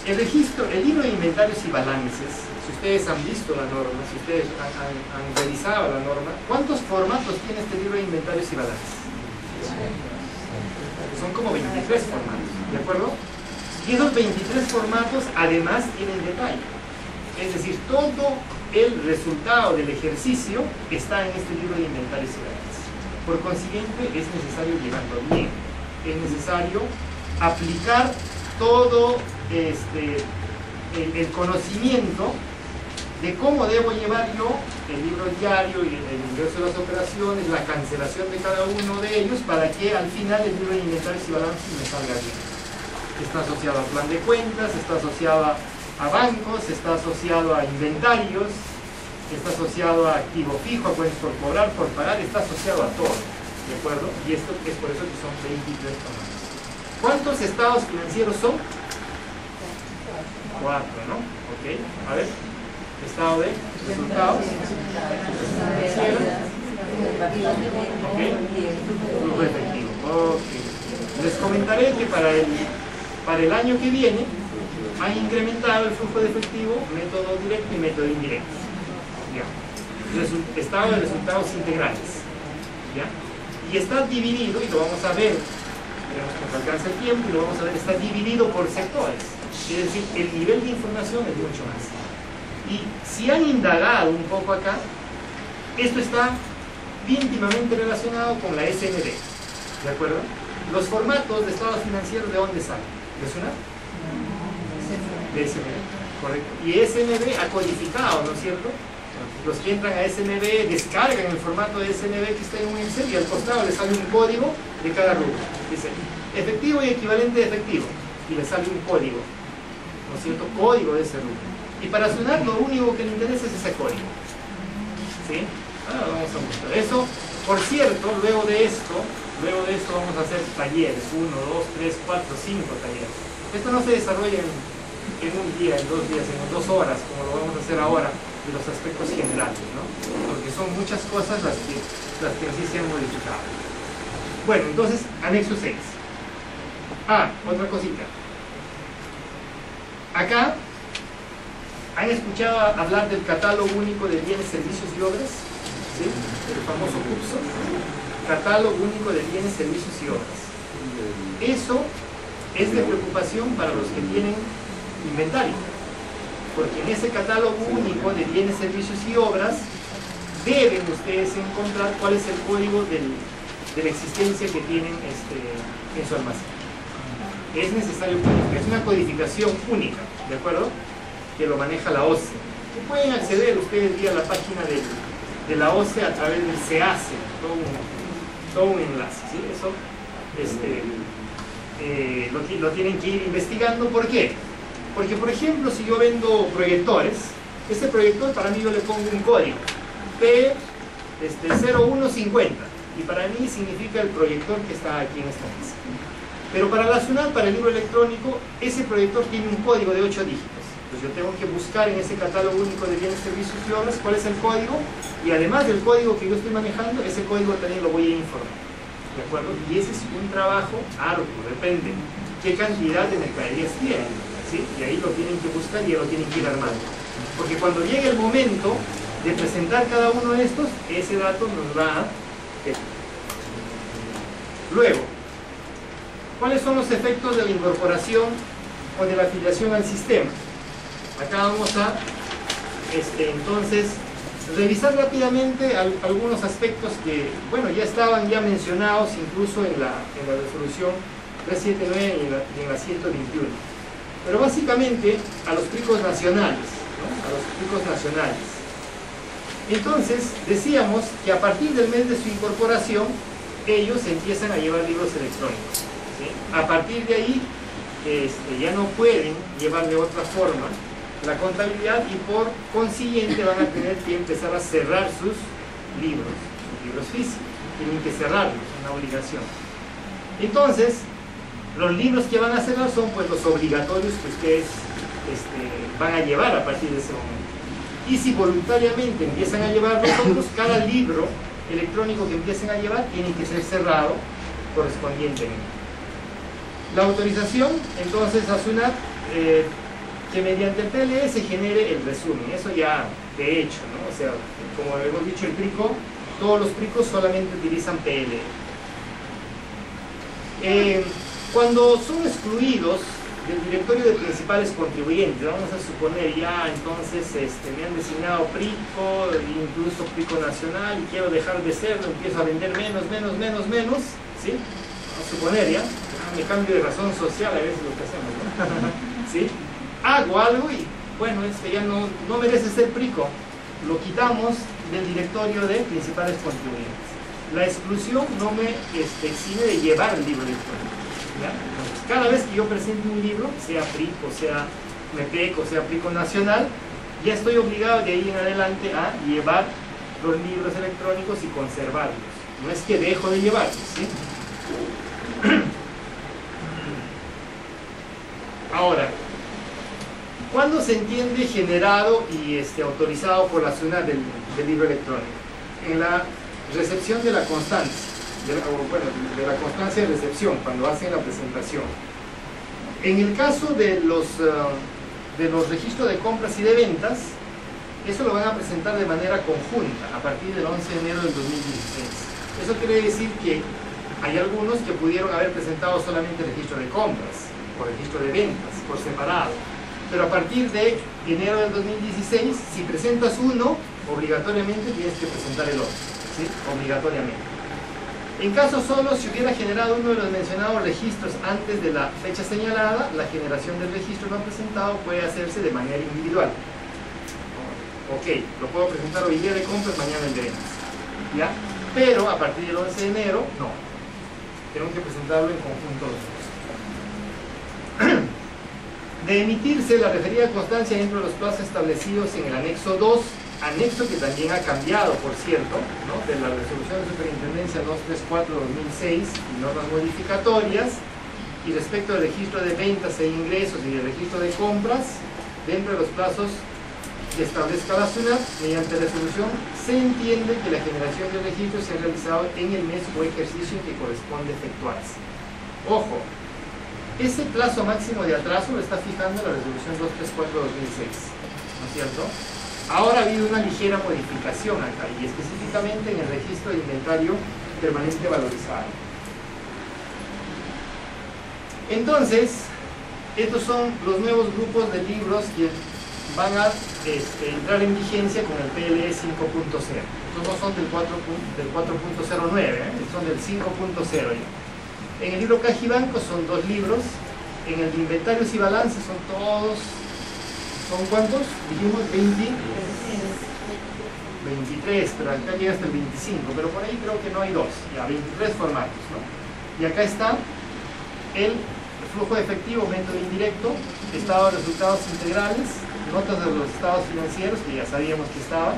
El registro, el libro de inventarios y balances, si ustedes han visto la norma, si ustedes han revisado la norma, ¿cuántos formatos tiene este libro de inventarios y balances? Son como 23 formatos, ¿de acuerdo? Y esos 23 formatos además tienen detalle. Es decir, todo el resultado del ejercicio está en este libro de inventarios y balances. Por consiguiente, es necesario llevarlo bien. Es necesario aplicar todo el conocimiento de cómo debo llevar yo el libro diario y el ingreso de las operaciones, la cancelación de cada uno de ellos, para que al final el libro de inventarios y balances me salga bien. Está asociado a plan de cuentas, está asociado a bancos, está asociado a inventarios, está asociado a activo fijo, a cuentas por cobrar, por pagar, está asociado a todo, ¿de acuerdo? Y esto es por eso que son 23 formatos. ¿Cuántos estados financieros son? 4, ¿no? Ok, a ver, estado de resultados, ok, flujo efectivo, ok. Les comentaré que para el año que viene han incrementado el flujo de efectivo, método directo y método indirecto, ¿ya? Estado de resultados integrales, ¿ya? Y está dividido, y lo vamos a ver, veremos que nos alcanza el tiempo, y lo vamos a ver, está dividido por sectores. Es decir, el nivel de información es mucho más. Y si han indagado un poco acá, esto está íntimamente relacionado con la SND, ¿de acuerdo? Los formatos de estados financieros, ¿de dónde salen? ¿De SUNAT? De SNB, correcto. Y SNB ha codificado, ¿no es cierto? Los que entran a SNB descargan el formato de SNB que está en un Excel y al costado les sale un código de cada rubro. Dice efectivo y equivalente de efectivo, y le sale un código, ¿no es cierto? Código de ese rubro. Y para SUNAT lo único que le interesa es ese código, ¿sí? Ahora vamos a mostrar eso. Por cierto, luego de esto vamos a hacer talleres, 1, 2, 3, 4, 5 talleres. Esto no se desarrolla en un día, en 2 días, en 2 horas, como lo vamos a hacer ahora, de los aspectos generales, ¿no? Porque son muchas cosas las que así se han modificado. Bueno, entonces, anexo 6. Otra cosita. Acá, ¿han escuchado hablar del catálogo único de bienes, servicios y obras? ¿Sí? El famoso CUPSO. Catálogo único de bienes, servicios y obras. Eso es de preocupación para los que tienen inventario, porque en ese catálogo único de bienes, servicios y obras deben ustedes encontrar cuál es el código de la existencia que tienen en su almacén. Es necesario codificar, es una codificación única, ¿de acuerdo? Que lo maneja la OCE. Pueden acceder ustedes vía la página de la OCE a través del SEACE, todo un enlace, ¿sí? Eso lo tienen que ir investigando. ¿Por qué? Porque, por ejemplo, si yo vendo proyectores, ese proyector para mí yo le pongo un código P0150, y para mí significa el proyector que está aquí en esta mesa. Pero para la SUNAT, para el libro electrónico, ese proyector tiene un código de 8 dígitos. Entonces yo tengo que buscar en ese catálogo único de bienes, servicios y obras cuál es el código, y además del código que yo estoy manejando, ese código también lo voy a informar, ¿de acuerdo? Y ese es un trabajo arduo, depende qué cantidad de mercaderías tienen, ¿sí? Y ahí lo tienen que buscar y lo tienen que ir armando, porque cuando llegue el momento de presentar cada uno de estos, ese dato nos va a... Luego, ¿cuáles son los efectos de la incorporación o de la afiliación al sistema? Acá vamos a entonces revisar rápidamente algunos aspectos que, bueno, ya estaban mencionados incluso en la resolución 379 y en la 121. Pero básicamente a los PRICOs nacionales, ¿no? A los PRICOs nacionales. Entonces, decíamos que a partir del mes de su incorporación, ellos empiezan a llevar libros electrónicos, ¿sí? A partir de ahí, ya no pueden llevar de otra forma la contabilidad, y por consiguiente van a tener que empezar a cerrar sus libros físicos, tienen que cerrarlos, es una obligación. Entonces, los libros que van a cerrar son pues los obligatorios que ustedes van a llevar a partir de ese momento. Y si voluntariamente empiezan a llevar los otros, cada libro electrónico que empiecen a llevar tiene que ser cerrado correspondientemente. La autorización, entonces, a SUNAT, que mediante el PLE se genere el resumen, eso ya de hecho, ¿no? O sea, como hemos dicho, el PRICO, todos los PRICOs solamente utilizan PLE. Cuando son excluidos del directorio de principales contribuyentes, vamos a suponer ya, entonces me han designado PRICO, incluso PRICO nacional, y quiero dejar de serlo, empiezo a vender menos, ¿sí? Vamos a suponer ya, me cambio de razón social a veces lo que hacemos, ¿no? ¿Sí? Hago algo y, bueno, ya no merece ser PRICO, lo quitamos del directorio de principales contribuyentes. La exclusión no me exime de llevar el libro electrónico. Entonces, cada vez que yo presente un libro, sea PRICO, sea MEPEC o sea PRICO nacional, ya estoy obligado de ahí en adelante a llevar los libros electrónicos y conservarlos. No es que dejo de llevarlos, ¿sí? Ahora, ¿cuándo se entiende generado y autorizado por la SUNAT del libro electrónico? En la recepción de la constancia. De la constancia de recepción, cuando hacen la presentación. En el caso de los registros de compras y de ventas, eso lo van a presentar de manera conjunta a partir del 11 de enero del 2016. Eso quiere decir que hay algunos que pudieron haber presentado solamente el registro de compras o registro de ventas por separado, pero a partir de enero del 2016, si presentas uno, obligatoriamente tienes que presentar el otro, ¿sí? Obligatoriamente. En caso solo, si hubiera generado uno de los mencionados registros antes de la fecha señalada, la generación del registro no presentado puede hacerse de manera individual. Ok, lo puedo presentar hoy día de compras, mañana el de ventas, ¿ya? Pero a partir del 11 de enero, no. Tengo que presentarlo en conjunto los dos. De emitirse la referida constancia dentro de los plazos establecidos en el anexo 2, anexo que también ha cambiado, por cierto, ¿no? De la resolución de superintendencia 234/2006 y normas modificatorias, y respecto al registro de ventas e ingresos y el registro de compras, dentro de los plazos que establezca la SUNAT, mediante resolución, se entiende que la generación del registro se ha realizado en el mes o ejercicio en que corresponde efectuarse. Ojo, ese plazo máximo de atraso lo está fijando la resolución 234/2006, ¿no es cierto? Ahora ha habido una ligera modificación acá, y específicamente en el registro de inventario permanente valorizado. Entonces, estos son los nuevos grupos de libros que van a entrar en vigencia con el PLE 5.0. Estos no son del 4.09, son del 5.0 ya. En el libro Caja y Banco son 2 libros, en el de inventarios y balances son todos. ¿Son cuántos? Dijimos 23, pero acá llega hasta el 25, pero por ahí creo que no hay 2, ya 23 formatos, ¿no? Y acá está el flujo de efectivo, método indirecto, estado de resultados integrales, notas de los estados financieros, que ya sabíamos que estaban,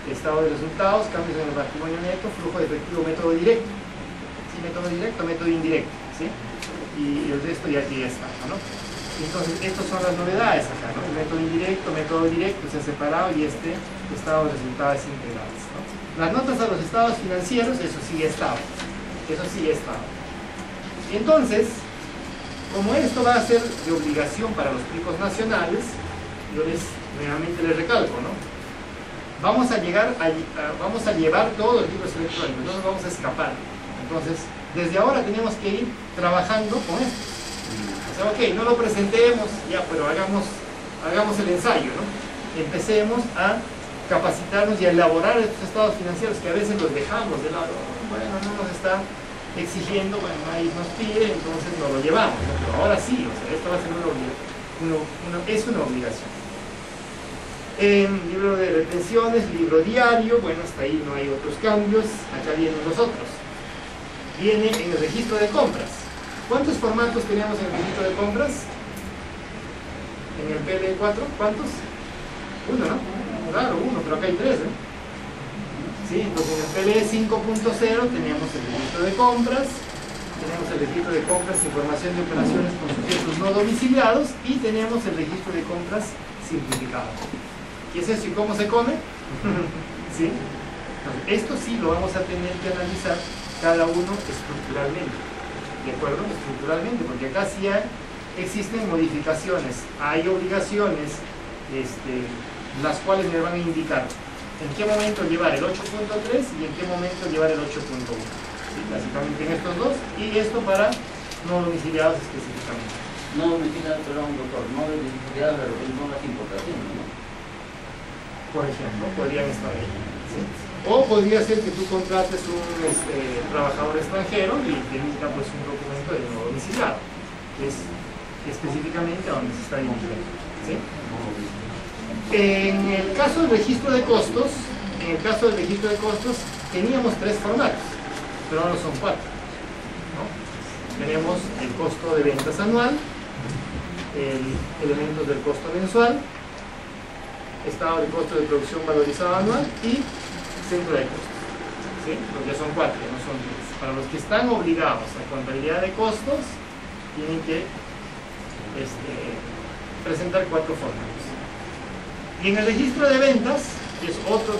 estado de resultados, cambios en el patrimonio neto, flujo de efectivo, método directo, ¿sí? Método directo, método indirecto, ¿sí? Y el resto ya aquí está, ¿no? Entonces, estas son las novedades acá, ¿no? El método indirecto, método directo se ha separado, y estado de resultados integrales, ¿no? Las notas a los estados financieros, eso sí estaba. Entonces, como esto va a ser de obligación para los PRICOs nacionales, yo nuevamente les recalco, ¿no? Vamos a llevar todos los libros electrónicos, no nos vamos a escapar. Entonces, desde ahora tenemos que ir trabajando con esto. O sea, ok, no lo presentemos, ya, pero hagamos el ensayo, ¿no? Empecemos a capacitarnos y a elaborar estos estados financieros que a veces los dejamos de lado. Bueno, no nos está exigiendo, bueno, ahí nos pide, entonces no lo llevamos, ¿no? Pero ahora sí, o sea, esto va a ser una obligación. Libro de retenciones, libro diario, bueno, hasta ahí no hay otros cambios. Acá vienen los otros. Viene en el registro de compras. ¿Cuántos formatos teníamos en el registro de compras? En el PLE 4, ¿cuántos? 1, ¿no? Claro, 1, pero acá hay 3, ¿eh? ¿Sí? Entonces en el PLE 5.0 teníamos el registro de compras, tenemos el registro de compras, información de operaciones con sujetos no domiciliados, y tenemos el registro de compras simplificado. ¿Qué es eso y cómo se come? ¿Sí? Entonces, esto sí lo vamos a tener que analizar cada uno estructuralmente, ¿de acuerdo? Estructuralmente, porque acá sí existen modificaciones, hay obligaciones, las cuales me van a indicar en qué momento llevar el 8.3 y en qué momento llevar el 8.1. ¿Sí? Básicamente en estos dos, y esto para no domiciliados específicamente. No domiciliados, perdón, doctor, no domiciliados, pero no las importaciones, ¿no? Por ejemplo, podrían estar ahí. ¿Sí? O podría ser que tú contrates un trabajador extranjero y te emita pues un documento de no domiciliado, que es específicamente a donde se está dirigiendo. ¿Sí? En el caso del registro de costos, teníamos 3 formatos, pero ahora son 4. ¿No? Tenemos el costo de ventas anual, elementos del costo mensual, estado de costo de producción valorizado anual y centro de costos. ¿Sí? Porque son 4, no son 10. Para los que están obligados a contabilidad de costos, tienen que presentar 4 formatos. Y en el registro de ventas, que es otro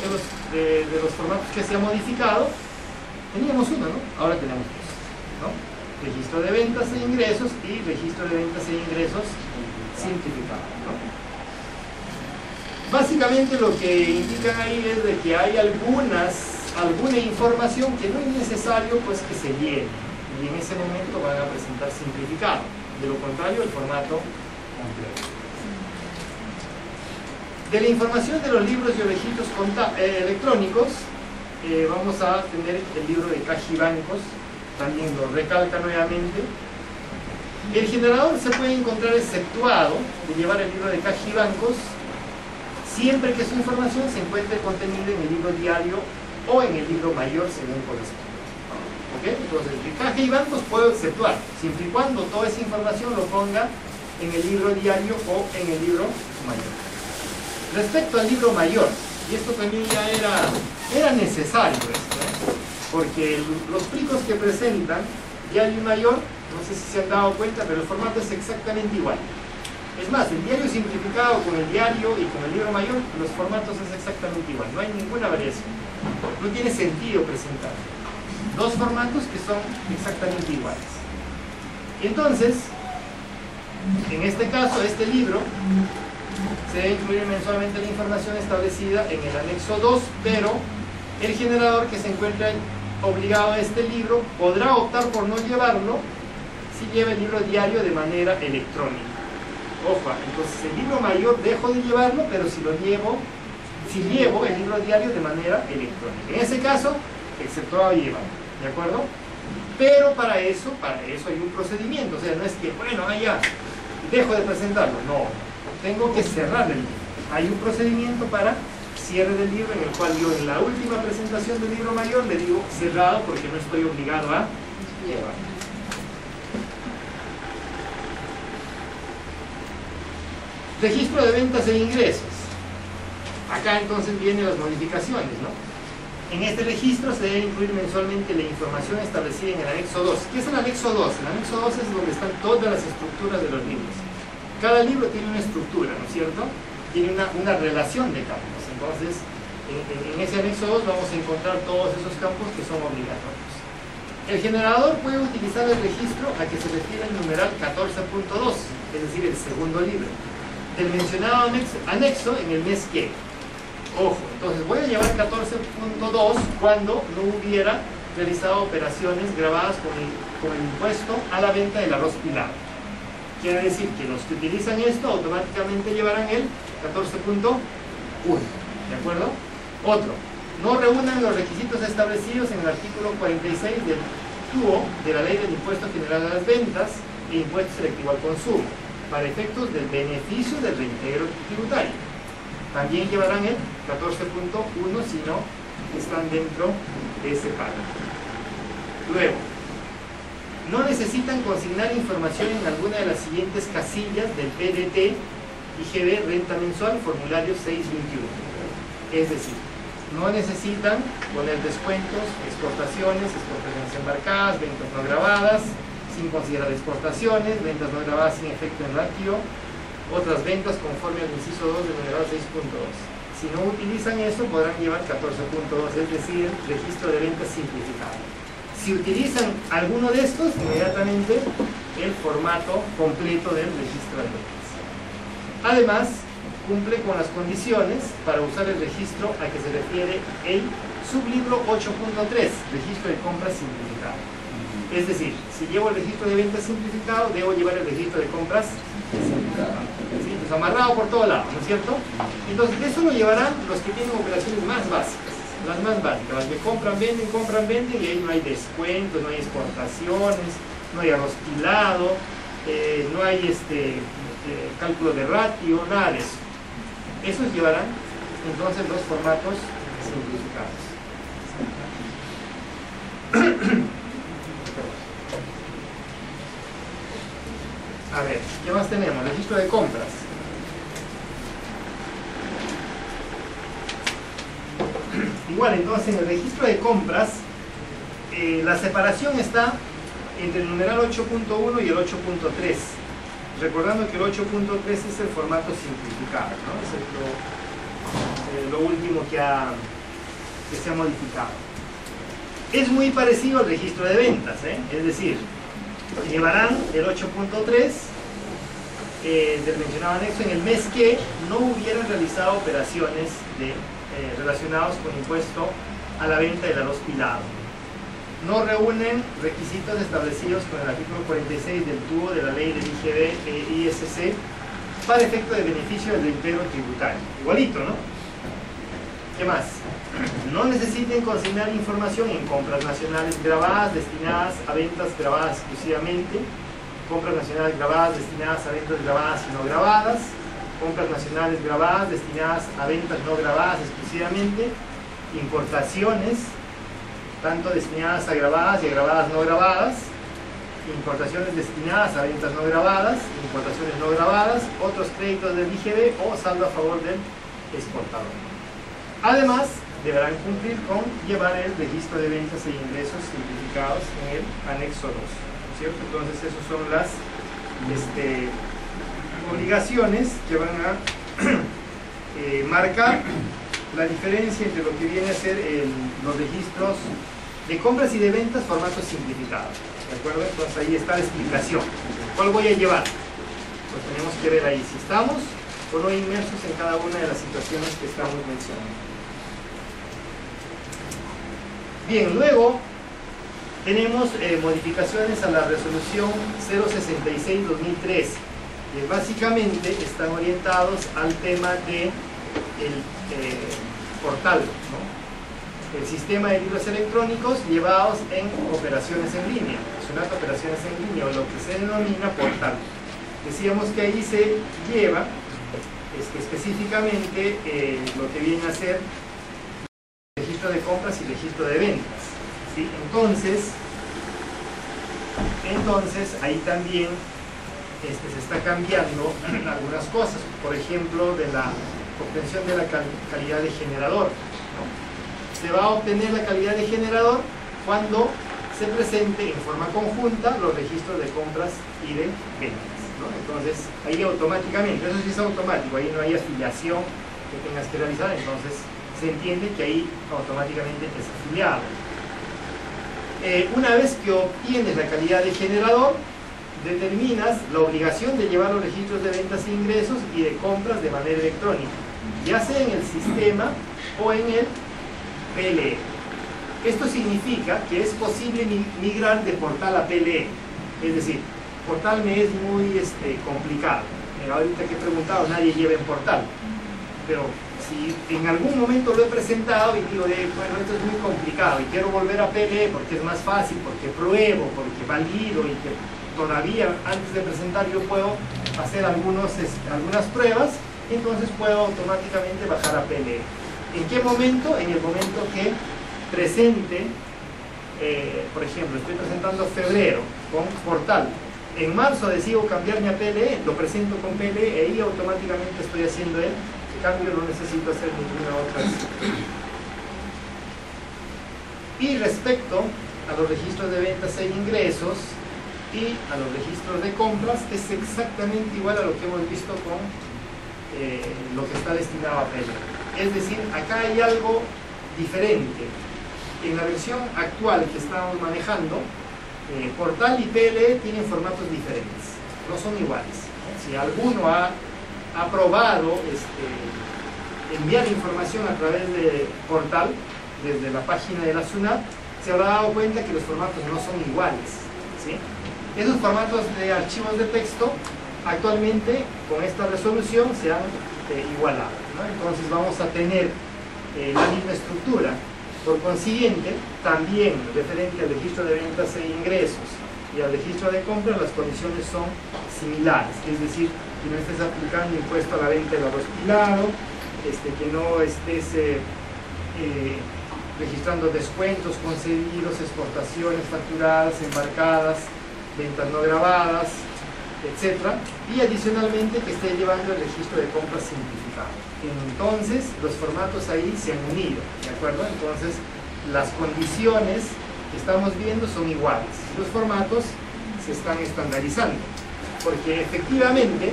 de los formatos que se ha modificado, teníamos uno, ¿no? Ahora tenemos 2, ¿no? Registro de ventas e ingresos y registro de ventas e ingresos simplificado, ¿no? Básicamente lo que indican ahí es de que hay alguna información que no es necesario pues que se llene, y en ese momento van a presentar simplificado, de lo contrario el formato completo. De la información de los libros y registros electrónicos, vamos a tener el libro de caja y bancos, también lo recalca nuevamente. El generador se puede encontrar exceptuado de llevar el libro de caja y bancos siempre que su información se encuentre contenida en el libro diario o en el libro mayor según corresponde. ¿Okay? Entonces, de caja y bancos puedo exceptuar, siempre y cuando toda esa información lo ponga en el libro diario o en el libro mayor. Respecto al libro mayor, y esto también ya era necesario esto, porque los plicos que presentan diario y mayor, no sé si se han dado cuenta, pero el formato es exactamente igual. Es más, el diario simplificado con el diario y con el libro mayor, los formatos es exactamente igual, no hay ninguna variación. No tiene sentido presentar 2 formatos que son exactamente iguales. Y entonces, en este caso, este libro se debe incluir mensualmente la información establecida en el anexo 2, pero el generador que se encuentra obligado a este libro podrá optar por no llevarlo si lleva el libro diario de manera electrónica. Ojo, entonces el libro mayor dejo de llevarlo, pero si llevo el libro diario de manera electrónica. En ese caso, exceptuado lleva, ¿de acuerdo? Pero para eso hay un procedimiento, o sea, no es que, bueno, ya, dejo de presentarlo, no. Tengo que cerrar el libro. Hay un procedimiento para cierre del libro en el cual yo en la última presentación del libro mayor le digo cerrado porque no estoy obligado a llevar. Registro de ventas e ingresos. Acá entonces vienen las modificaciones, ¿no? En este registro se debe incluir mensualmente la información establecida en el anexo 2. ¿Qué es el anexo 2? El anexo 2 es donde están todas las estructuras de los libros. Cada libro tiene una estructura, ¿no es cierto? Tiene una relación de campos. Entonces, en ese anexo 2 vamos a encontrar todos esos campos que son obligatorios. El generador puede utilizar el registro a que se refiere el numeral 14.2, es decir, el segundo libro, del mencionado anexo en el mes que. Ojo, entonces voy a llevar 14.2 cuando no hubiera realizado operaciones grabadas con el impuesto a la venta del arroz pilado. Quiere decir que los que utilizan esto automáticamente llevarán el 14.1, ¿de acuerdo? Otro, no reúnan los requisitos establecidos en el artículo 46 del TUO de la Ley del Impuesto General a las Ventas e Impuesto Selectivo al Consumo, para efectos del beneficio del reintegro tributario. También llevarán el 14.1 si no están dentro de ese párrafo. Luego, no necesitan consignar información en alguna de las siguientes casillas del PDT, IGB, renta mensual, formulario 621. Es decir, no necesitan poner descuentos, exportaciones embarcadas, ventas no grabadas, sin considerar exportaciones, ventas no grabadas sin efecto en ratio, otras ventas conforme al inciso 2 del numeral 6.2. Si no utilizan eso, podrán llevar 14.2, es decir, registro de ventas simplificado. Si utilizan alguno de estos, inmediatamente el formato completo del registro de ventas. Además, cumple con las condiciones para usar el registro a que se refiere el sublibro 8.3, registro de compras simplificado. Es decir, si llevo el registro de ventas simplificado, debo llevar el registro de compras simplificado. ¿Sí? Pues amarrado por todo lado, ¿no es cierto? Entonces, eso lo llevarán los que tienen operaciones más básicas, las más básicas, las que compran, venden, y ahí no hay descuentos, no hay exportaciones, no hay arroz pilado, no hay cálculo de ratio, nada de eso. Esos llevarán entonces los formatos simplificados. A ver, ¿qué más tenemos? Registro de compras. Igual, entonces, en el registro de compras, la separación está entre el numeral 8.1 y el 8.3. Recordando que el 8.3 es el formato simplificado, ¿no? Es lo último que se ha modificado. Es muy parecido al registro de ventas, es decir, llevarán el 8.3 del mencionado anexo en el mes que no hubieran realizado operaciones relacionadas con impuesto a la venta del arroz pilado. No reúnen requisitos establecidos con el artículo 46 del TUO de la ley del IGB e ISC para efecto de beneficio del reintegro tributario. Igualito, ¿no? ¿Qué más? No necesiten consignar información en compras nacionales grabadas destinadas a ventas grabadas exclusivamente, compras nacionales grabadas destinadas a ventas grabadas y no grabadas, compras nacionales grabadas destinadas a ventas no grabadas exclusivamente, importaciones tanto destinadas a grabadas y a grabadas no grabadas, importaciones destinadas a ventas no grabadas, importaciones no grabadas, otros créditos del IGB o saldo a favor del exportador. Además, deberán cumplir con llevar el registro de ventas e ingresos simplificados en el anexo 2, ¿no es cierto? Entonces, esas son las obligaciones que van a marcar la diferencia entre lo que viene a ser los registros de compras y de ventas formato simplificado, ¿de acuerdo? Entonces ahí está la explicación. ¿Cuál voy a llevar? Pues tenemos que ver ahí si estamos o no inmersos en cada una de las situaciones que estamos mencionando. Bien, luego tenemos modificaciones a la resolución 066-2003, que básicamente están orientados al tema de portal, ¿no? El sistema de libros electrónicos llevados en operaciones en línea, mencionando operaciones en línea, o lo que se denomina portal. Decíamos que ahí se lleva específicamente lo que viene a ser registro de compras y registro de ventas, ¿sí? Entonces ahí también se está cambiando algunas cosas, por ejemplo, de la obtención de la calidad de generador, ¿no? Se va a obtener la calidad de generador cuando se presente en forma conjunta los registros de compras y de ventas, ¿no? Entonces ahí automáticamente, eso sí es automático, ahí no hay afiliación que tengas que realizar, entonces se entiende que ahí automáticamente es afiliado. Una vez que obtienes la calidad de generador, determinas la obligación de llevar los registros de ventas e ingresos y de compras de manera electrónica, ya sea en el sistema o en el PLE. Esto significa que es posible migrar de portal a PLE, es decir, portal me es muy complicado. Ahorita que he preguntado, nadie lleva en portal, pero si en algún momento lo he presentado y digo, bueno, esto es muy complicado y quiero volver a PLE porque es más fácil, porque pruebo, porque valido y que todavía antes de presentar yo puedo hacer algunas pruebas, entonces puedo automáticamente bajar a PLE. ¿En qué momento? En el momento que presente, por ejemplo, estoy presentando febrero con portal. En marzo decido cambiarme a PLE, lo presento con PLE y ahí automáticamente estoy haciendo el cambio, no necesito hacer ninguna otra Y respecto a los registros de ventas e ingresos y a los registros de compras, es exactamente igual a lo que hemos visto con lo que está destinado a PLE. Es decir, acá hay algo diferente. En la versión actual que estamos manejando, Portal y PLE tienen formatos diferentes, no son iguales. Si alguno ha probado enviar información a través de Portal, desde la página de la SUNAT, se habrá dado cuenta que los formatos no son iguales, ¿sí? Esos formatos de archivos de texto actualmente con esta resolución se han igualado, ¿no? Entonces vamos a tener la misma estructura. Por consiguiente, también referente al registro de ventas e ingresos y al registro de compras, las condiciones son similares, es decir, que no estés aplicando impuesto a la venta del arroz pilado, que no estés registrando descuentos concedidos, exportaciones facturadas, embarcadas, ventas no grabadas, etc. Y adicionalmente que esté llevando el registro de compras simplificado. Entonces los formatos ahí se han unido, ¿de acuerdo? Entonces las condiciones que estamos viendo son iguales, los formatos se están estandarizando, porque efectivamente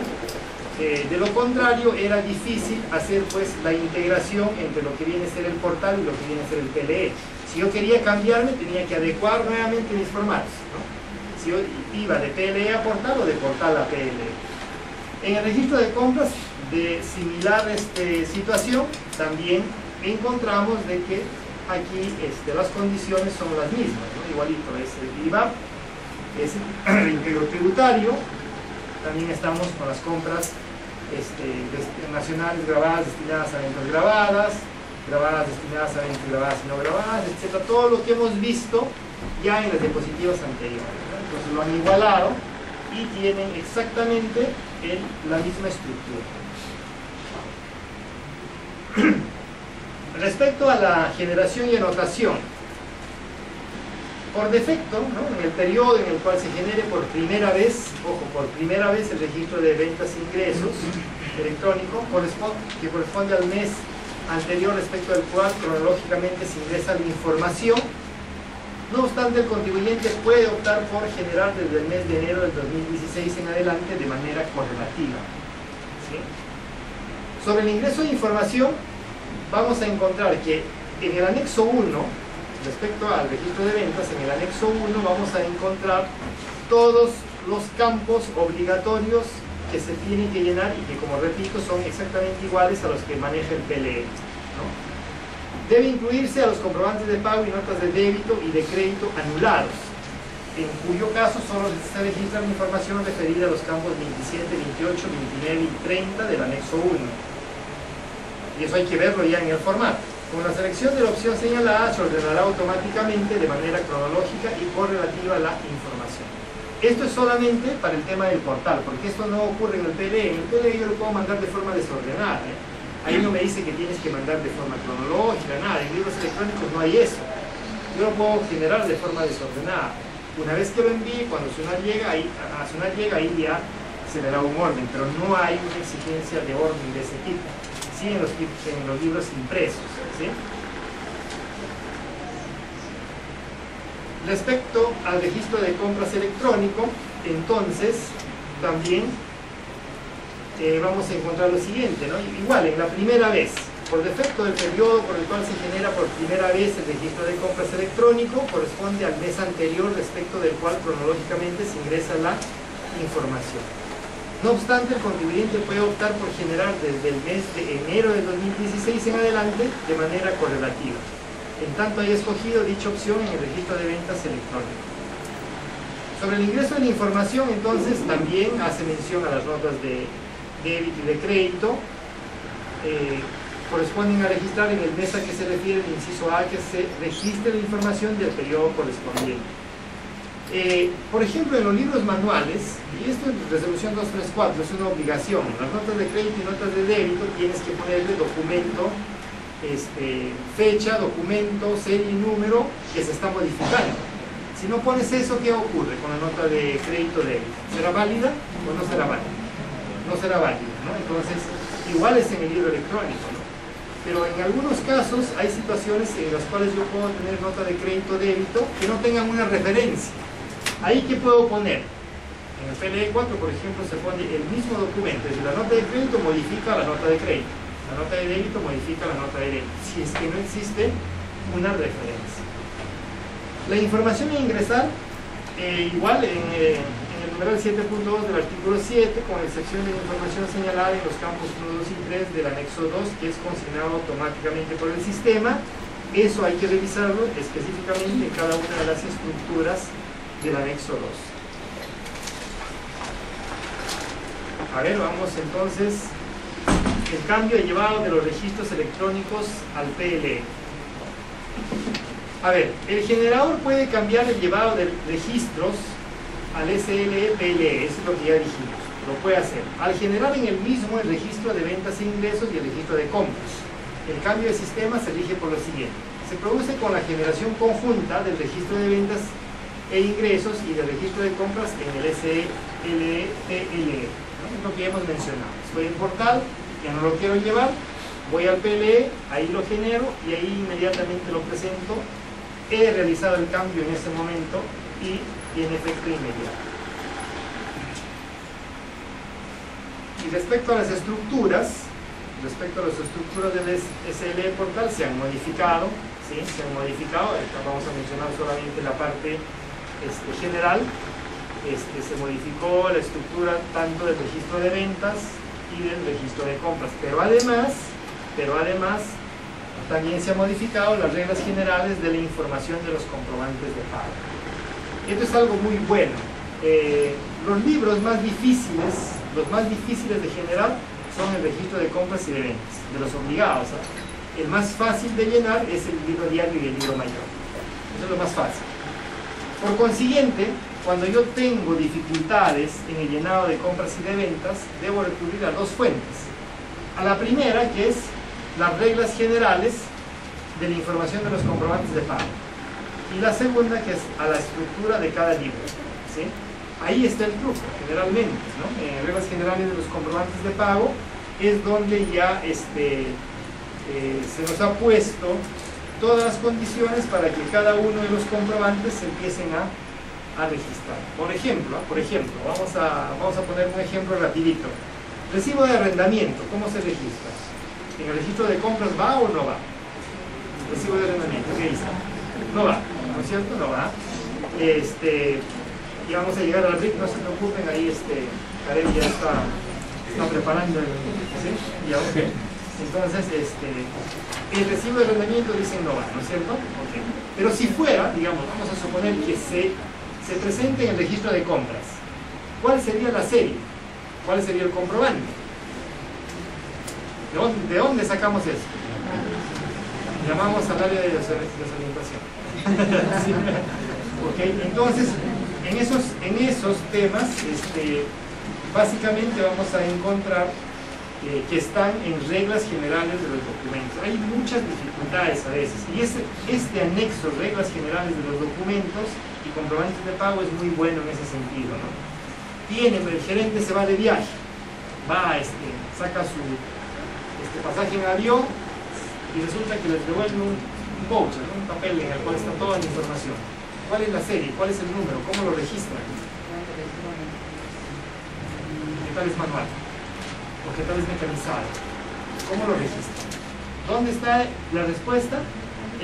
de lo contrario era difícil hacer pues la integración entre lo que viene a ser el portal y lo que viene a ser el PLE. Si yo quería cambiarme tenía que adecuar nuevamente mis formatos, ¿no? Si yo iba de PLE a portal o de portal a PLE. En el registro de compras de similar situación también encontramos de que aquí las condiciones son las mismas, ¿no? Igualito es el IVA, es el íntegro tributario. También estamos con las compras nacionales grabadas destinadas a ventas grabadas destinadas a ventas grabadas y no grabadas, etc. Todo lo que hemos visto ya en las diapositivas anteriores, ¿no? Entonces lo han igualado y tienen exactamente la misma estructura. Respecto a la generación y anotación, por defecto, ¿no? En el periodo en el cual se genere por primera vez, ojo, por primera vez el registro de ventas e ingresos electrónico, que corresponde al mes anterior respecto al cual cronológicamente se ingresa la información. No obstante, el contribuyente puede optar por generar desde el mes de enero del 2016 en adelante de manera correlativa, ¿sí? Sobre el ingreso de información, vamos a encontrar que en el anexo 1, respecto al registro de ventas, en el anexo 1 vamos a encontrar todos los campos obligatorios que se tienen que llenar y que, como repito, son exactamente iguales a los que maneja el PLE, ¿no? Debe incluirse a los comprobantes de pago y notas de débito y de crédito anulados, en cuyo caso solo se registra la información referida a los campos 27, 28, 29 y 30 del anexo 1. Y eso hay que verlo ya en el formato. Con la selección de la opción señalada se ordenará automáticamente de manera cronológica y correlativa la información. Esto es solamente para el tema del portal, porque esto no ocurre en el PLE. En el PLE yo lo puedo mandar de forma desordenada, ¿eh? Ahí no me dice que tienes que mandar de forma cronológica, nada. En libros electrónicos no hay eso. Yo lo puedo generar de forma desordenada. Una vez que lo envíe, cuando SUNAT llega, ahí ya se le da un orden, pero no hay una exigencia de orden de ese tipo. Sí, en los libros impresos, ¿sí? Respecto al registro de compras electrónico, entonces también vamos a encontrar lo siguiente, ¿no? Igual, en la primera vez, por defecto del periodo por el cual se genera por primera vez el registro de compras electrónico, corresponde al mes anterior respecto del cual cronológicamente se ingresa la información. No obstante, el contribuyente puede optar por generar desde el mes de enero de 2016 en adelante de manera correlativa, en tanto haya escogido dicha opción en el registro de ventas electrónico. Sobre el ingreso de la información, entonces, también hace mención a las notas de débito y de crédito. Corresponden a registrar en el mes a que se refiere el inciso A, que se registre la información del periodo correspondiente. Por ejemplo, en los libros manuales, y esto en resolución 234 es una obligación, las notas de crédito y notas de débito tienes que ponerle documento, fecha, documento, serie y número que se está modificando. Si no pones eso, ¿qué ocurre con la nota de crédito débito? ¿Será válida o no será válida? No será válida, ¿no? Entonces, igual es en el libro electrónico, ¿no? pero en algunos casos hay situaciones en las cuales yo puedo tener nota de crédito o débito que no tengan una referencia. ¿Ahí qué puedo poner? En el PLE 4, por ejemplo, se pone el mismo documento. Es decir, la nota de crédito modifica la nota de crédito, la nota de débito modifica la nota de débito, si es que no existe una referencia. La información a ingresar, igual en el numeral 7.2 del artículo 7, con la sección de información señalada en los campos 1, 2 y 3 del anexo 2, que es consignado automáticamente por el sistema. Eso hay que revisarlo específicamente en cada una de las estructuras del anexo 2. A ver, vamos entonces, el cambio de llevado de los registros electrónicos al PLE. A ver, el generador puede cambiar el llevado de registros al SLE PLE, eso es lo que ya dijimos, lo puede hacer. Al generar en el mismo el registro de ventas e ingresos y el registro de compras. El cambio de sistema se rige por lo siguiente. Se produce con la generación conjunta del registro de ventas e ingresos y del registro de compras en el SLE PLE. Es lo que hemos mencionado. Estoy en portal, ya no lo quiero llevar, voy al PLE, ahí lo genero y ahí inmediatamente lo presento. He realizado el cambio en ese momento y tiene efecto inmediato. Y respecto a las estructuras del SLE portal se han modificado, ¿sí? Se han modificado. Vamos a mencionar solamente la parte general. Se modificó la estructura tanto del registro de ventas y del registro de compras, pero además también se han modificado las reglas generales de la información de los comprobantes de pago. Esto es algo muy bueno. Los libros más difíciles de generar son el registro de compras y de ventas, de los obligados, ¿eh? El más fácil de llenar es el libro diario y el libro mayor. Eso es lo más fácil. Por consiguiente, cuando yo tengo dificultades en el llenado de compras y de ventas, debo recurrir a dos fuentes. A la primera, que es las reglas generales de la información de los comprobantes de pago. Y la segunda, que es a la estructura de cada libro, ¿sí? Ahí está el truco, generalmente, ¿no? En reglas generales de los comprobantes de pago es donde ya se nos ha puesto todas las condiciones para que cada uno de los comprobantes se empiecen a registrar. Por ejemplo, vamos a poner un ejemplo rapidito. Recibo de arrendamiento, ¿cómo se registra? ¿En el registro de compras va o no va? Recibo de arrendamiento, ¿qué dice? No va, ¿no es cierto? No va. Y vamos a llegar a la RIC, no se preocupen, ahí Karel ya está preparando el... ¿sí? Ya, okay. Entonces, el recibo de arrendamiento dicen no va, ¿no es cierto? Okay. Pero si fuera, digamos, vamos a suponer que se presente en el registro de compras, ¿cuál sería la serie? ¿Cuál sería el comprobante? ¿De dónde sacamos eso? Llamamos al área de desorientación. ¿Sí? Okay. Entonces, en esos temas, básicamente vamos a encontrar que están en reglas generales de los documentos. Hay muchas dificultades a veces, y este anexo, reglas generales de los documentos y comprobantes de pago, es muy bueno en ese sentido, ¿no? El gerente se va de viaje, saca su pasaje en avión y resulta que les devuelve un voucher, ¿no? Un papel en el cual está toda la información. ¿Cuál es la serie? ¿Cuál es el número? ¿Cómo lo registran? ¿Qué tal es manual? ¿O qué tal es mecanizado? ¿Cómo lo registran? ¿Dónde está la respuesta?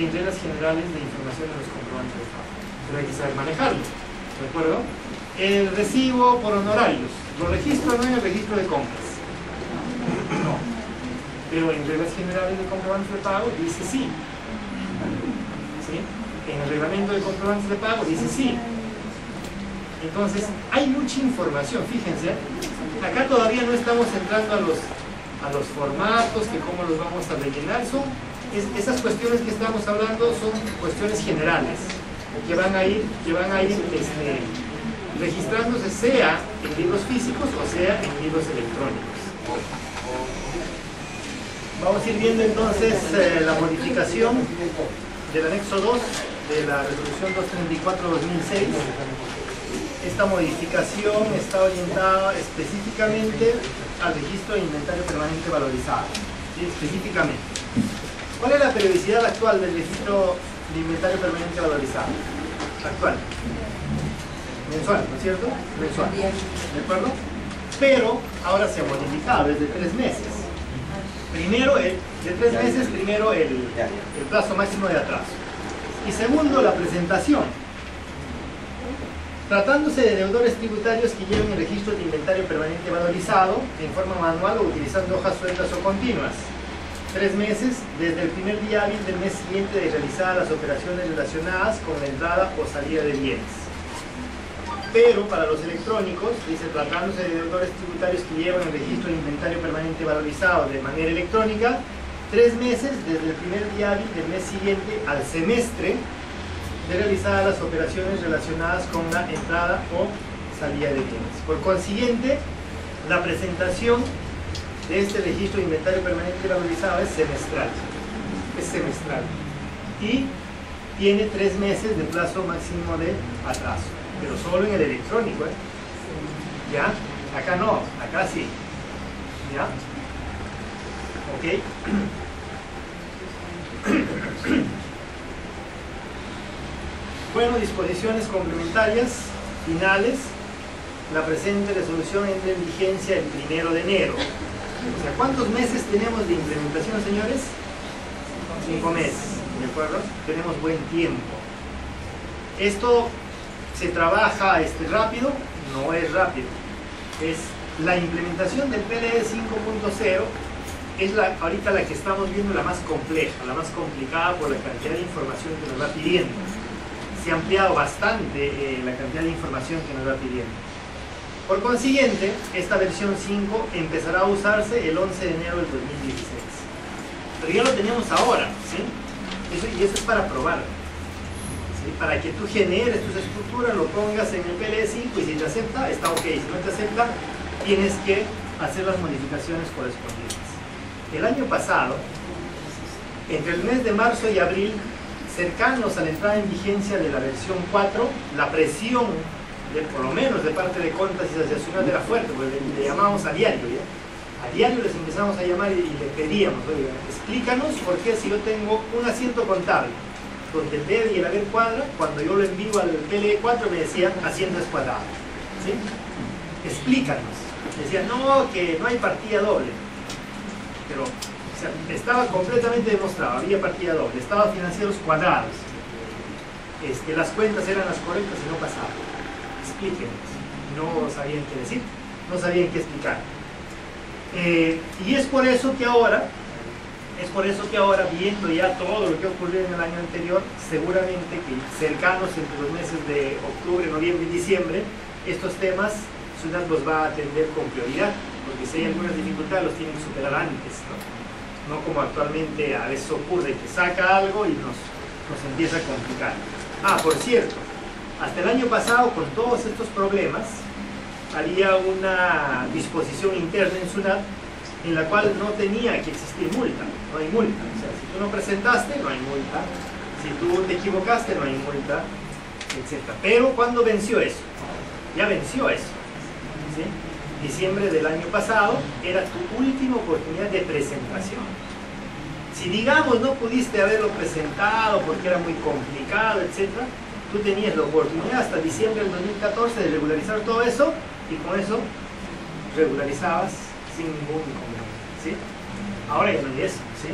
En reglas generales de información de los comprobantes de pago. Pero hay que saber manejarlo, ¿de acuerdo? El recibo por honorarios, ¿lo registro o no en el registro de compras? No. Pero en reglas generales de comprobantes de pago dice sí. ¿Sí? En el reglamento de comprobantes de pago dice sí. Entonces, hay mucha información, fíjense. Acá todavía no estamos entrando a los formatos, que cómo los vamos a rellenar. Esas cuestiones que estamos hablando son cuestiones generales, que van a ir registrándose, sea en libros físicos o sea en libros electrónicos. Vamos a ir viendo entonces la modificación del anexo 2 de la resolución 234/2006. Esta modificación está orientada específicamente al registro de inventario permanente valorizado, ¿sí? Específicamente. ¿Cuál es la periodicidad actual del registro de inventario permanente valorizado? Actual. Mensual, ¿no es cierto? Mensual. ¿De acuerdo? Pero ahora se ha modificado, es de 3 meses. Primero, de 3 meses, primero el plazo máximo de atraso. Y segundo, la presentación. Tratándose de deudores tributarios que lleven el registro de inventario permanente valorizado en forma manual o utilizando hojas sueltas o continuas. 3 meses desde el primer día hábil del mes siguiente de realizadas las operaciones relacionadas con la entrada o salida de bienes. Pero para los electrónicos, dice, tratándose de deudores tributarios que llevan el registro de inventario permanente valorizado de manera electrónica, 3 meses desde el primer día hábil del mes siguiente al semestre de realizadas las operaciones relacionadas con la entrada o salida de bienes. Por consiguiente, la presentación de este registro de inventario permanente valorizado es semestral. Es semestral. Y tiene 3 meses de plazo máximo de atraso. Pero solo en el electrónico, ¿eh? ¿Ya? Acá no, acá sí. ¿Ya? ¿Ok? Bueno, disposiciones complementarias finales. La presente resolución entra en vigencia el 1 de enero. O sea, ¿cuántos meses tenemos de implementación, señores? 5 meses, ¿de acuerdo? Tenemos buen tiempo. Esto se trabaja rápido, no es rápido. Es la implementación del PLE 5.0 es ahorita la que estamos viendo la más compleja, la más complicada por la cantidad de información que nos va pidiendo. Se ha ampliado bastante la cantidad de información que nos va pidiendo. Por consiguiente, esta versión 5 empezará a usarse el 11 de enero del 2016. Pero ya lo tenemos ahora, ¿sí? Y eso es para probar. ¿Sí? Para que tú generes tus estructuras, lo pongas en el PLE 5 y si te acepta, está ok. Si no te acepta, tienes que hacer las modificaciones correspondientes. El año pasado, entre el mes de marzo y abril, cercanos a la entrada en vigencia de la versión 4, la presión, por lo menos de parte de Contas y Asociacional era fuerte, porque le llamábamos a diario, ¿ya? A diario les empezamos a llamar y le pedíamos, oiga, explícanos por qué si yo tengo un asiento contable, donde el debe y el haber cuadra, cuando yo lo envío al PLE 4 me decía asiento es cuadrado, ¿sí? Explícanos. Decían, no, que no hay partida doble. Pero o sea, estaba completamente demostrado, había partida doble, estados financieros cuadrados, las cuentas eran las correctas y no pasaba. Explíquenos. No sabían qué decir, no sabían qué explicar. Y es por eso que ahora, viendo ya todo lo que ocurrió en el año anterior, seguramente que cercanos entre los meses de octubre, noviembre y diciembre, estos temas SUNAT los va a atender con prioridad, porque si hay algunas dificultades los tienen que superar antes, ¿no? No como actualmente a veces ocurre que saca algo y nos empieza a complicar. Ah, por cierto, hasta el año pasado con todos estos problemas había una disposición interna en SUNAT en la cual no tenía que existir multa, no hay multa. O sea, si tú no presentaste, no hay multa. Si tú te equivocaste, no hay multa, etc. Pero ¿cuándo venció eso? Ya venció eso, ¿sí? Diciembre del año pasado era tu última oportunidad de presentación. Si digamos no pudiste haberlo presentado porque era muy complicado, etc., tú tenías la oportunidad hasta diciembre del 2014 de regularizar todo eso y con eso regularizabas sin ningún inconveniente, ¿sí? Ahora ya no hay eso, ¿sí?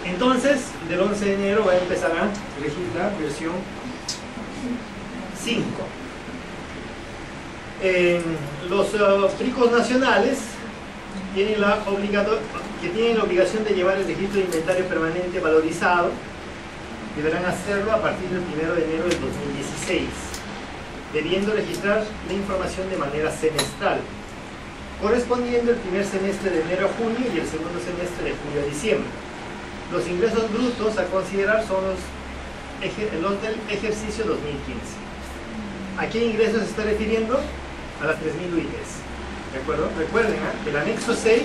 Entonces, del 11 de enero va a empezar a regir la versión 5. Los fricos nacionales tienen que tienen la obligación de llevar el registro de inventario permanente valorizado, deberán hacerlo a partir del 1 de enero del 2016, debiendo registrar la información de manera semestral, correspondiendo el primer semestre de enero a junio y el segundo semestre de julio a diciembre. Los ingresos brutos a considerar son los del ejercicio 2015. ¿A qué ingresos se está refiriendo? A las 3.000 UITs. ¿De acuerdo? Recuerden, ¿eh? El anexo 6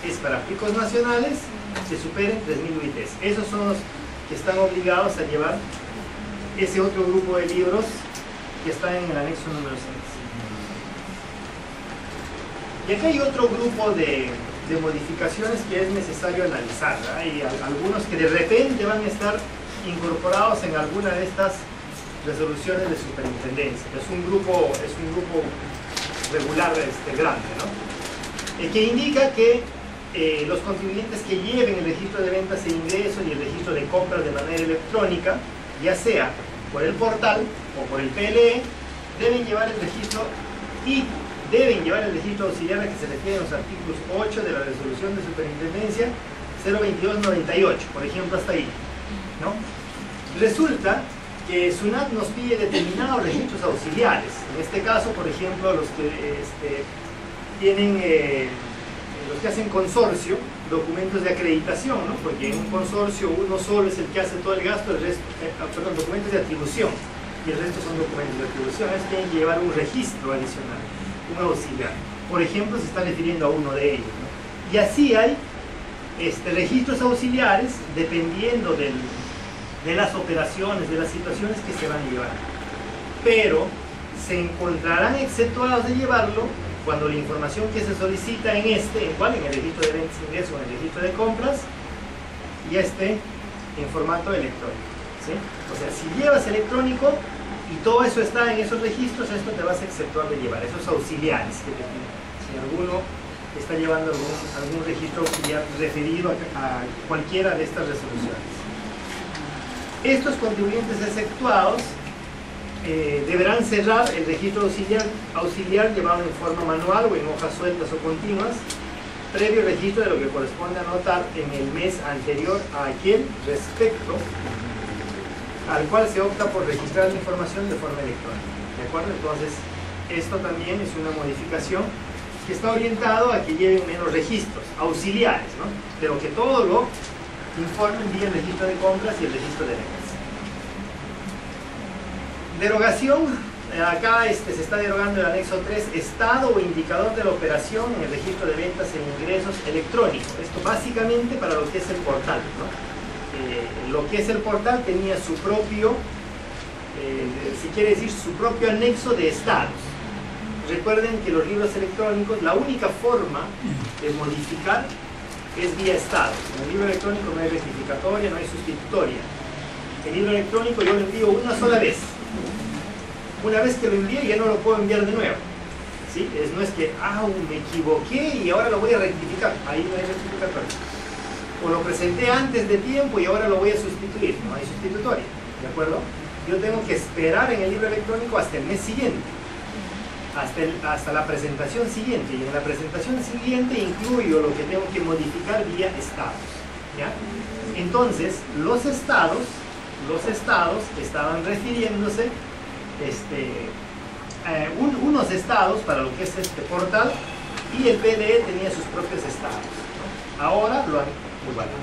es para fricos nacionales que superen 3.000 UITs. Esos son los que están obligados a llevar ese otro grupo de libros que están en el anexo número 6. Y aquí hay otro grupo de de modificaciones que es necesario analizar. Hay algunos que de repente van a estar incorporados en alguna de estas resoluciones de superintendencia. Es un grupo regular grande, ¿no? Que indica que los contribuyentes que lleven el registro de ventas e ingresos y el registro de compras de manera electrónica, ya sea por el portal o por el PLE, deben llevar el registro auxiliar a que se refieren los artículos 8 de la resolución de superintendencia 02298, por ejemplo, hasta ahí, ¿no? Resulta que SUNAT nos pide determinados registros auxiliares. En este caso, por ejemplo, los que los que hacen consorcio, documentos de acreditación, ¿no? Porque en un consorcio uno solo es el que hace todo el gasto, el resto, documentos de atribución, y el resto son documentos de atribución. Ellos tienen que llevar un registro adicional, un auxiliar. Por ejemplo, se está refiriendo a uno de ellos, ¿no? Y así hay registros auxiliares dependiendo de las operaciones, de las situaciones que se van a llevar. Pero se encontrarán exceptuados de llevarlo cuando la información que se solicita en el registro de ventas e ingresos o en el registro de compras, ya esté en formato electrónico, ¿sí? O sea, si llevas electrónico y todo eso está en esos registros, esto te vas a exceptuar de llevar, esos auxiliares que te piden. Si alguno está llevando algún registro auxiliar referido a cualquiera de estas resoluciones. Estos contribuyentes exceptuados deberán cerrar el registro auxiliar llevado en forma manual o en hojas sueltas o continuas, previo registro de lo que corresponde anotar en el mes anterior a aquel respecto al cual se opta por registrar la información de forma electrónica. ¿De acuerdo? Entonces, esto también es una modificación que está orientado a que lleven menos registros auxiliares, ¿no? Pero que todo lo informen vía el registro de compras y el registro de ventas. Derogación, acá se está derogando el anexo 3, estado o indicador de la operación en el registro de ventas e ingresos electrónico. Esto básicamente para lo que es el portal, ¿no? Lo que es el portal tenía su propio, si quiere decir, su propio anexo de estados. Recuerden que los libros electrónicos, la única forma de modificar es vía estados. En el libro electrónico no hay rectificatoria, no hay sustitutoria. El libro electrónico yo lo envío una sola vez. Una vez que lo envíe ya no lo puedo enviar de nuevo, ¿sí? No es que, me equivoqué y ahora lo voy a rectificar. Ahí no hay rectificatoria. O lo presenté antes de tiempo y ahora lo voy a sustituir. No hay sustitutoria, ¿de acuerdo? Yo tengo que esperar en el libro electrónico hasta el mes siguiente, hasta la presentación siguiente, y en la presentación siguiente incluyo lo que tengo que modificar vía estados, ¿ya? Entonces, los estados estaban refiriéndose unos estados para lo que es este portal, y el PLE tenía sus propios estados, ¿no? Ahora lo han igualado.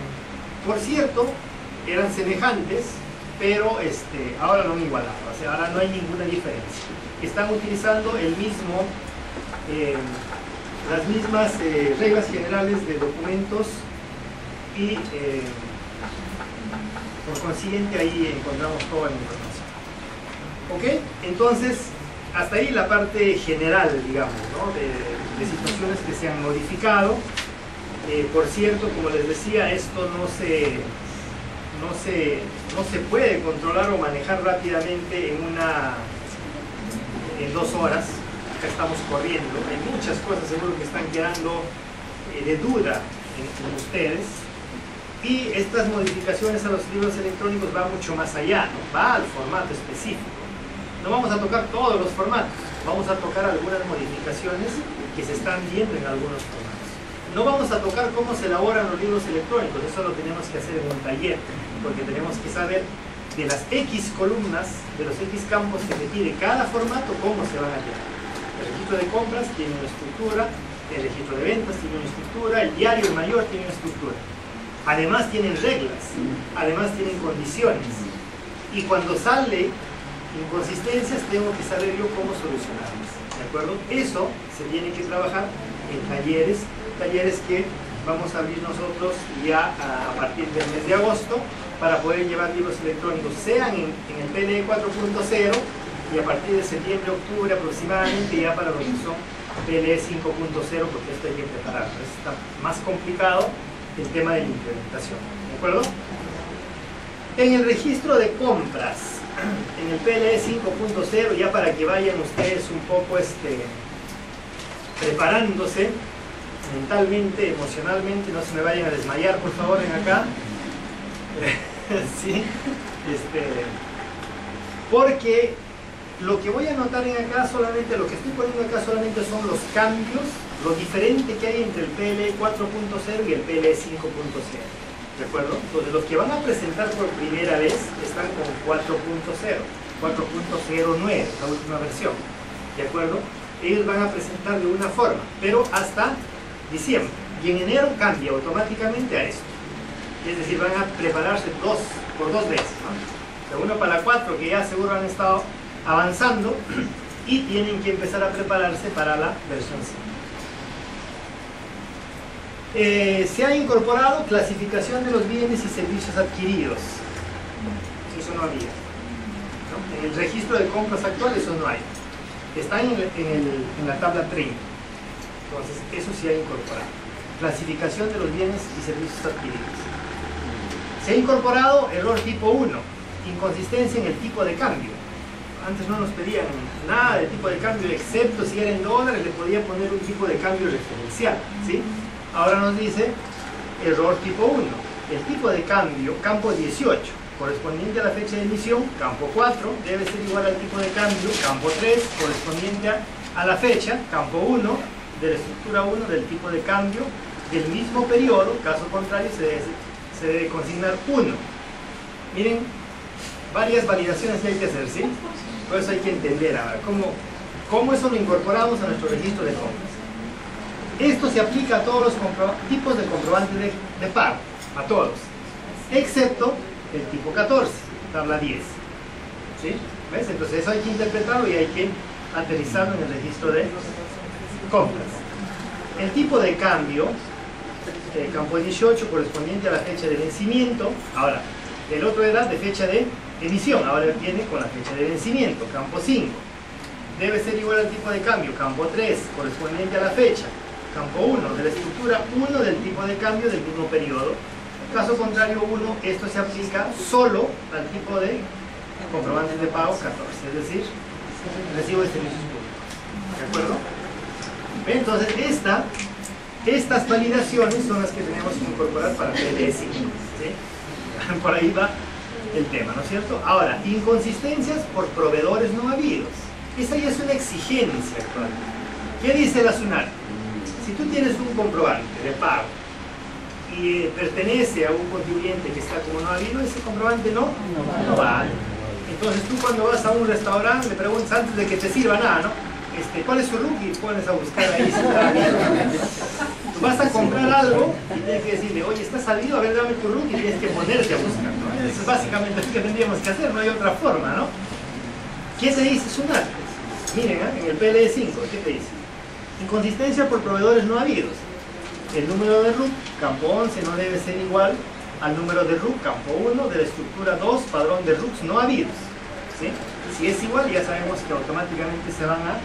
Por cierto, eran semejantes, pero ahora lo han igualado, o sea, ahora no hay ninguna diferencia. Están utilizando las mismas reglas generales de documentos y por consiguiente ahí encontramos toda la información. ¿Ok? Entonces, hasta ahí la parte general, digamos, ¿no? de situaciones que se han modificado. Por cierto, como les decía, esto no se puede controlar o manejar rápidamente en 2 horas. Acá estamos corriendo. Hay muchas cosas seguro que están quedando de duda en ustedes. Y estas modificaciones a los libros electrónicos van mucho más allá, ¿no? Va al formato específico. No vamos a tocar todos los formatos, vamos a tocar algunas modificaciones que se están viendo en algunos formatos. No vamos a tocar cómo se elaboran los libros electrónicos, eso lo tenemos que hacer en un taller, porque tenemos que saber de las X columnas, de los X campos que me pide cada formato, cómo se van a llevar. El registro de compras tiene una estructura, el registro de ventas tiene una estructura, el diario mayor tiene una estructura. Además tienen reglas, además tienen condiciones. Y cuando sale inconsistencias, tengo que saber yo cómo solucionarlas, ¿de acuerdo? Eso se tiene que trabajar en talleres que vamos a abrir nosotros ya a partir del mes de agosto para poder llevar libros electrónicos, sean en el PLE 4.0 y a partir de septiembre, octubre aproximadamente ya para lo que son PLE 5.0 porque esto hay que prepararlo. Está más complicado el tema de la implementación, ¿de acuerdo? En el registro de compras, en el PLE 5.0, ya para que vayan ustedes un poco preparándose mentalmente, emocionalmente, no se me vayan a desmayar por favor en acá. ¿Sí? Porque lo que voy a anotar en acá solamente, lo que estoy poniendo acá solamente son los cambios, lo diferente que hay entre el PLE 4.0 y el PLE 5.0. ¿De acuerdo? Entonces los que van a presentar por primera vez están con 4.0, 4.09, la última versión. ¿De acuerdo? Ellos van a presentar de una forma, pero hasta diciembre. Y en enero cambia automáticamente a esto. Es decir, van a prepararse por dos veces, ¿no? De 1 para la 4, que ya seguro han estado avanzando, y tienen que empezar a prepararse para la versión 5. Se ha incorporado clasificación de los bienes y servicios adquiridos. Eso no había, ¿no? En el registro de compras actual eso no hay. Está en la tabla 30. Entonces, eso sí ha incorporado. Clasificación de los bienes y servicios adquiridos. Se ha incorporado error tipo 1, inconsistencia en el tipo de cambio. Antes no nos pedían nada de tipo de cambio, excepto si era en dólares, le podía poner un tipo de cambio referencial, ¿sí? Ahora nos dice error tipo 1, el tipo de cambio, campo 18, correspondiente a la fecha de emisión, campo 4, debe ser igual al tipo de cambio, campo 3, correspondiente a la fecha, campo 1, de la estructura 1 del tipo de cambio, del mismo periodo, caso contrario se debe consignar 1. Miren, varias validaciones que hay que hacer, ¿sí? Por eso hay que entender ahora cómo eso lo incorporamos a nuestro registro de compras. Esto se aplica a todos los tipos de comprobantes de pago, a todos, excepto el tipo 14, tabla 10. ¿Sí? ¿Ves? Entonces eso hay que interpretarlo y hay que aterrizarlo en el registro de compras. El tipo de cambio, campo 18, correspondiente a la fecha de vencimiento. Ahora, el otro era de fecha de emisión, ahora viene con la fecha de vencimiento, campo 5. Debe ser igual al tipo de cambio, campo 3, correspondiente a la fecha, campo 1, de la estructura 1 del tipo de cambio del mismo periodo. Caso contrario 1, esto se aplica solo al tipo de comprobantes de pago 14, es decir, recibo de servicios públicos. ¿De acuerdo? Entonces, estas validaciones son las que tenemos que incorporar para PLE 5. ¿Sí? Por ahí va el tema, ¿no es cierto? Ahora, inconsistencias por proveedores no habidos. Esa ya es una exigencia actual. ¿Qué dice la SUNAT? Si tú tienes un comprobante de pago y pertenece a un contribuyente que está como no habido, ese comprobante no vale. Entonces tú cuando vas a un restaurante le preguntas antes de que te sirva nada, ¿no? ¿Cuál es su RUC? Y pones a buscar ahí si está habido. Tú vas a comprar algo y tienes que decirle, oye, ¿estás sabido? A ver, dame tu RUC, y tienes que ponerte a buscar, ¿no? Eso es básicamente lo que tendríamos que hacer, no hay otra forma, ¿no? ¿Qué te dice SUNAT? Miren, en el PLE 5, ¿qué te dice? Inconsistencia por proveedores no habidos. El número de RUC, campo 11, no debe ser igual al número de RUC, campo 1, de la estructura 2, padrón de RUCs no habidos. ¿Sí? Si es igual, ya sabemos que automáticamente se van a...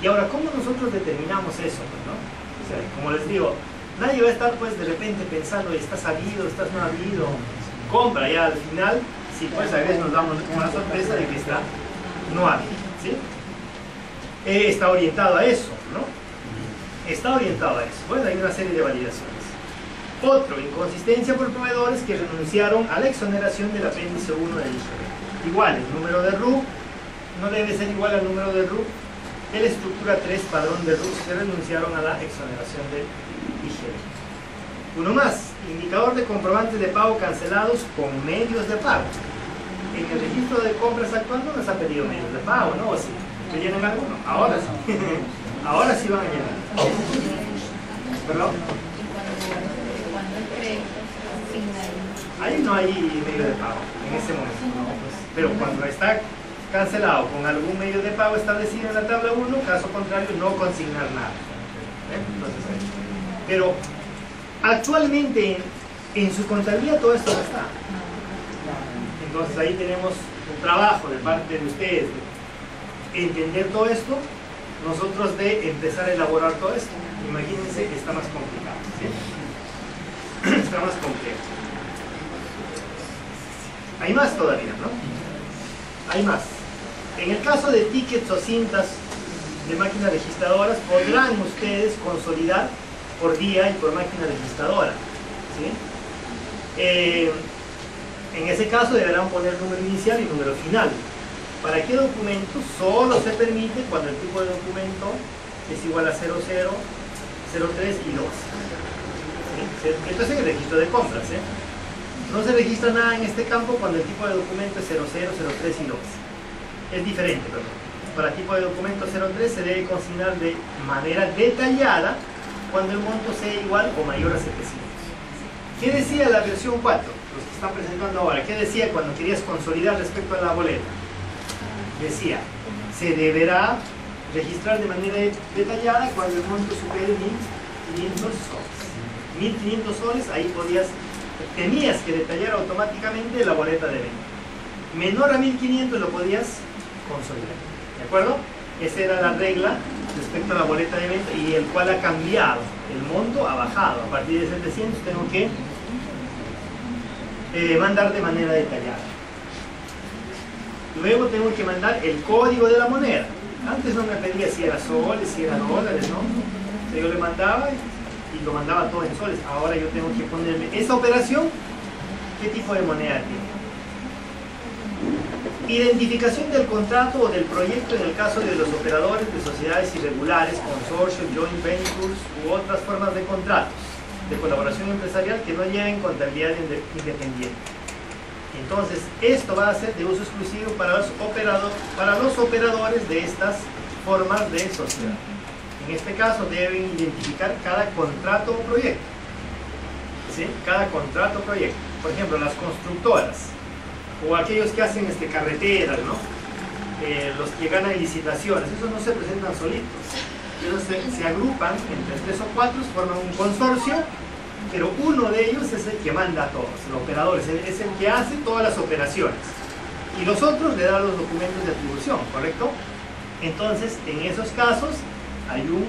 Y ahora, ¿cómo nosotros determinamos eso? ¿No? O sea, como les digo, nadie va a estar pues de repente pensando, ¿estás habido, estás no habido? Compra ya al final, si pues a veces nos damos una sorpresa de que está no habido. ¿Sí? Está orientado a eso, ¿no? Está orientado a eso. Bueno, hay una serie de validaciones. Otro, inconsistencia por proveedores que renunciaron a la exoneración del apéndice 1 del IGB. Igual, el número de RUC no debe ser igual al número de RUC de la estructura 3, padrón de RUC, se renunciaron a la exoneración del IGB. Uno más, indicador de comprobantes de pago cancelados con medios de pago. En el registro de compras actual no nos ha pedido medios de pago, ¿no? ¿O sí? ¿Se llenan alguno? Ahora sí. Ahora sí van a llenar. ¿Perdón? Ahí no hay medio de pago en ese momento, ¿no? Pues, pero cuando está cancelado con algún medio de pago establecido en la tabla 1, caso contrario, no consignar nada. Entonces, pero actualmente en su contabilidad todo esto no está. Entonces ahí tenemos un trabajo de parte de ustedes de entender todo esto nosotros de empezar a elaborar todo esto. Imagínense que está más complicado, ¿sí? Está más complejo. Hay más todavía, ¿no? Hay más. En el caso de tickets o cintas de máquinas registradoras, podrán ustedes consolidar por día y por máquina registradora, ¿sí? En ese caso deberán poner número inicial y número final. ¿Para qué documento? Solo se permite cuando el tipo de documento es igual a 00, 03 y 2. ¿Sí? Esto es en el registro de compras, ¿eh? No se registra nada en este campo cuando el tipo de documento es 00, 03 y 2. Es diferente, perdón. Para tipo de documento 03 se debe consignar de manera detallada cuando el monto sea igual o mayor a 700. ¿Qué decía la versión 4? Los que están presentando ahora. ¿Qué decía cuando querías consolidar respecto a la boleta? Decía, se deberá registrar de manera detallada cuando el monto supere 1.500 soles. 1.500 soles, ahí tenías que detallar automáticamente la boleta de venta. Menor a 1.500 lo podías consolidar. ¿De acuerdo? Esa era la regla respecto a la boleta de venta y el cual ha cambiado. El monto ha bajado. A partir de 700 tengo que mandar de manera detallada. Luego tengo que mandar el código de la moneda. Antes no me pedía si era soles, si era dólares, ¿no? Yo le mandaba y lo mandaba todo en soles. Ahora yo tengo que ponerle esa operación, qué tipo de moneda tiene. Identificación del contrato o del proyecto en el caso de los operadores de sociedades irregulares, consorcios, joint ventures u otras formas de contratos de colaboración empresarial que no lleven contabilidad independiente. Entonces, esto va a ser de uso exclusivo para los operadores de estas formas de sociedad. En este caso deben identificar cada contrato o proyecto. ¿Sí? Cada contrato o proyecto. Por ejemplo, las constructoras o aquellos que hacen carreteras, ¿no? Los que ganan licitaciones, esos no se presentan solitos. Ellos se agrupan entre 3 o 4, forman un consorcio, pero uno de ellos es el que manda a todos, el operador, es el que hace todas las operaciones. Y los otros le dan los documentos de atribución, ¿correcto? Entonces, en esos casos, hay un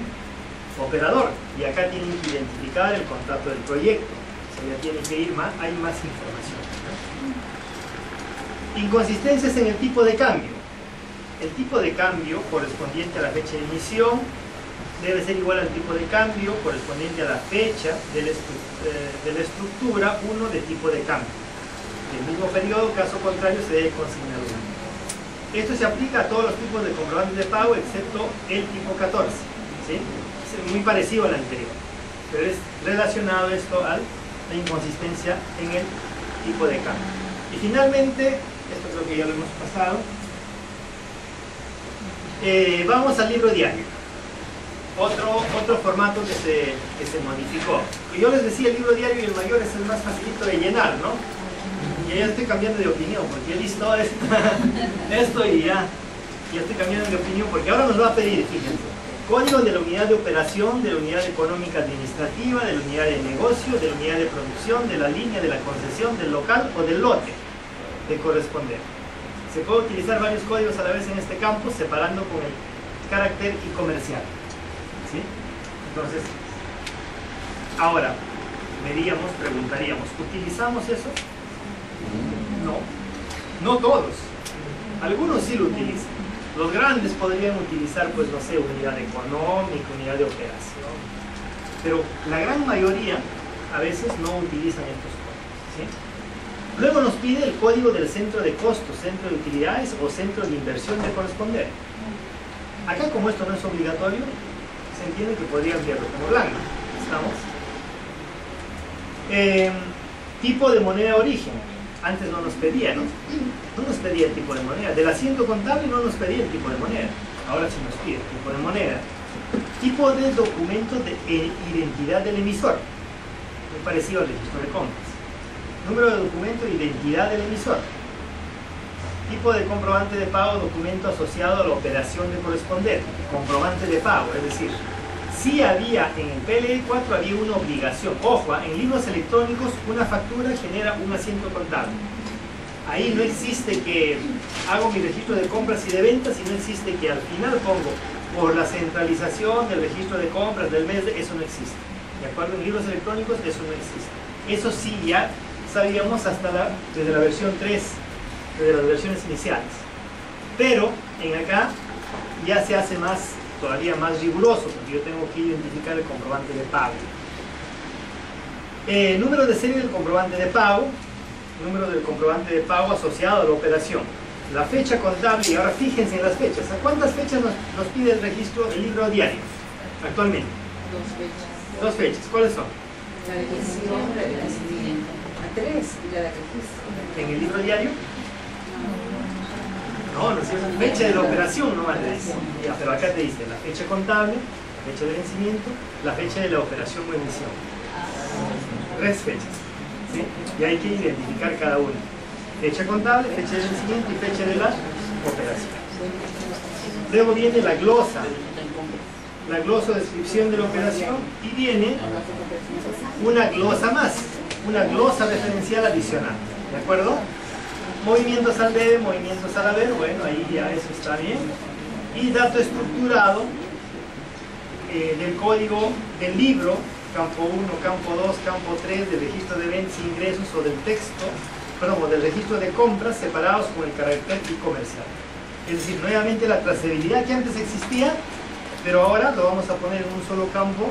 operador, y acá tienen que identificar el contrato del proyecto. O sea, ya tienen que ir más, hay más información, ¿no? Inconsistencias en el tipo de cambio. El tipo de cambio correspondiente a la fecha de emisión debe ser igual al tipo de cambio correspondiente a la fecha de la estructura 1 de tipo de cambio. En el mismo periodo, caso contrario, se debe consignar uno. Esto se aplica a todos los tipos de comprobantes de pago, excepto el tipo 14. ¿Sí? Es muy parecido al anterior, pero es relacionado esto a la inconsistencia en el tipo de cambio. Y finalmente, esto creo que ya lo hemos pasado, vamos al libro diario. Otro formato que se modificó. Y yo les decía, el libro diario y el mayor es el más facilito de llenar, ¿no? Y ya estoy cambiando de opinión, porque he visto esto y ya estoy cambiando de opinión, porque ahora nos va a pedir, fíjense, código de la unidad de operación, de la unidad económica administrativa, de la unidad de negocio, de la unidad de producción, de la línea, de la concesión, del local o del lote de corresponder. Se puede utilizar varios códigos a la vez en este campo, separando con el carácter y comercial. ¿Sí? Entonces, ahora, preguntaríamos, ¿utilizamos eso? No todos. Algunos sí lo utilizan. Los grandes podrían utilizar, pues no sé, unidad económica, unidad de operación. Pero la gran mayoría a veces no utilizan estos códigos. ¿Sí? Luego nos pide el código del centro de costos, centro de utilidades o centro de inversión de corresponder. Acá, como esto no es obligatorio, se entiende que podría enviarlo como blanco. ¿Estamos? Tipo de moneda de origen. Antes no nos pedía, ¿no? No nos pedía el tipo de moneda. Del asiento contable no nos pedía el tipo de moneda. Ahora sí nos pide el tipo de moneda. Tipo de documento de identidad del emisor. Muy parecido al registro de compras. Número de documento de identidad del emisor. Tipo de comprobante de pago, documento asociado a la operación de corresponder. Comprobante de pago, es decir, sí había en el PLE 4 había una obligación. Ojo, en libros electrónicos una factura genera un asiento contable. Ahí no existe que hago mi registro de compras y de ventas y no existe que al final pongo por la centralización del registro de compras del mes, eso no existe. ¿De acuerdo? En libros electrónicos eso no existe. Eso sí ya sabíamos desde la versión 3, desde las versiones iniciales. Pero en acá ya se hace todavía más riguroso, porque yo tengo que identificar el comprobante de pago. Número de serie del comprobante de pago, número del comprobante de pago asociado a la operación, la fecha contable, y ahora fíjense en las fechas. ¿A cuántas fechas nos pide el registro del libro diario actualmente? 2 fechas. 2 fechas, ¿cuáles son? La de gestión, la de vencimiento. A 3 y la de registro. ¿En el libro diario? No es cierto. Fecha de la operación nomás te dice. Ya, pero acá te dice la fecha contable, la fecha de vencimiento, la fecha de la operación o emisión. 3 fechas. ¿Sí? Y hay que identificar cada una. Fecha contable, fecha de vencimiento y fecha de la operación. Luego viene la glosa o descripción de la operación, y viene una glosa más, una glosa referencial adicional. ¿De acuerdo? Movimientos al debe, movimientos al haber, bueno, ahí ya eso está bien. Y dato estructurado del código del libro, campo 1, campo 2, campo 3, del registro de ventas e ingresos o del texto, o del registro de compras separados con el carácter y comercial. Es decir, nuevamente la trazabilidad que antes existía, pero ahora lo vamos a poner en un solo campo,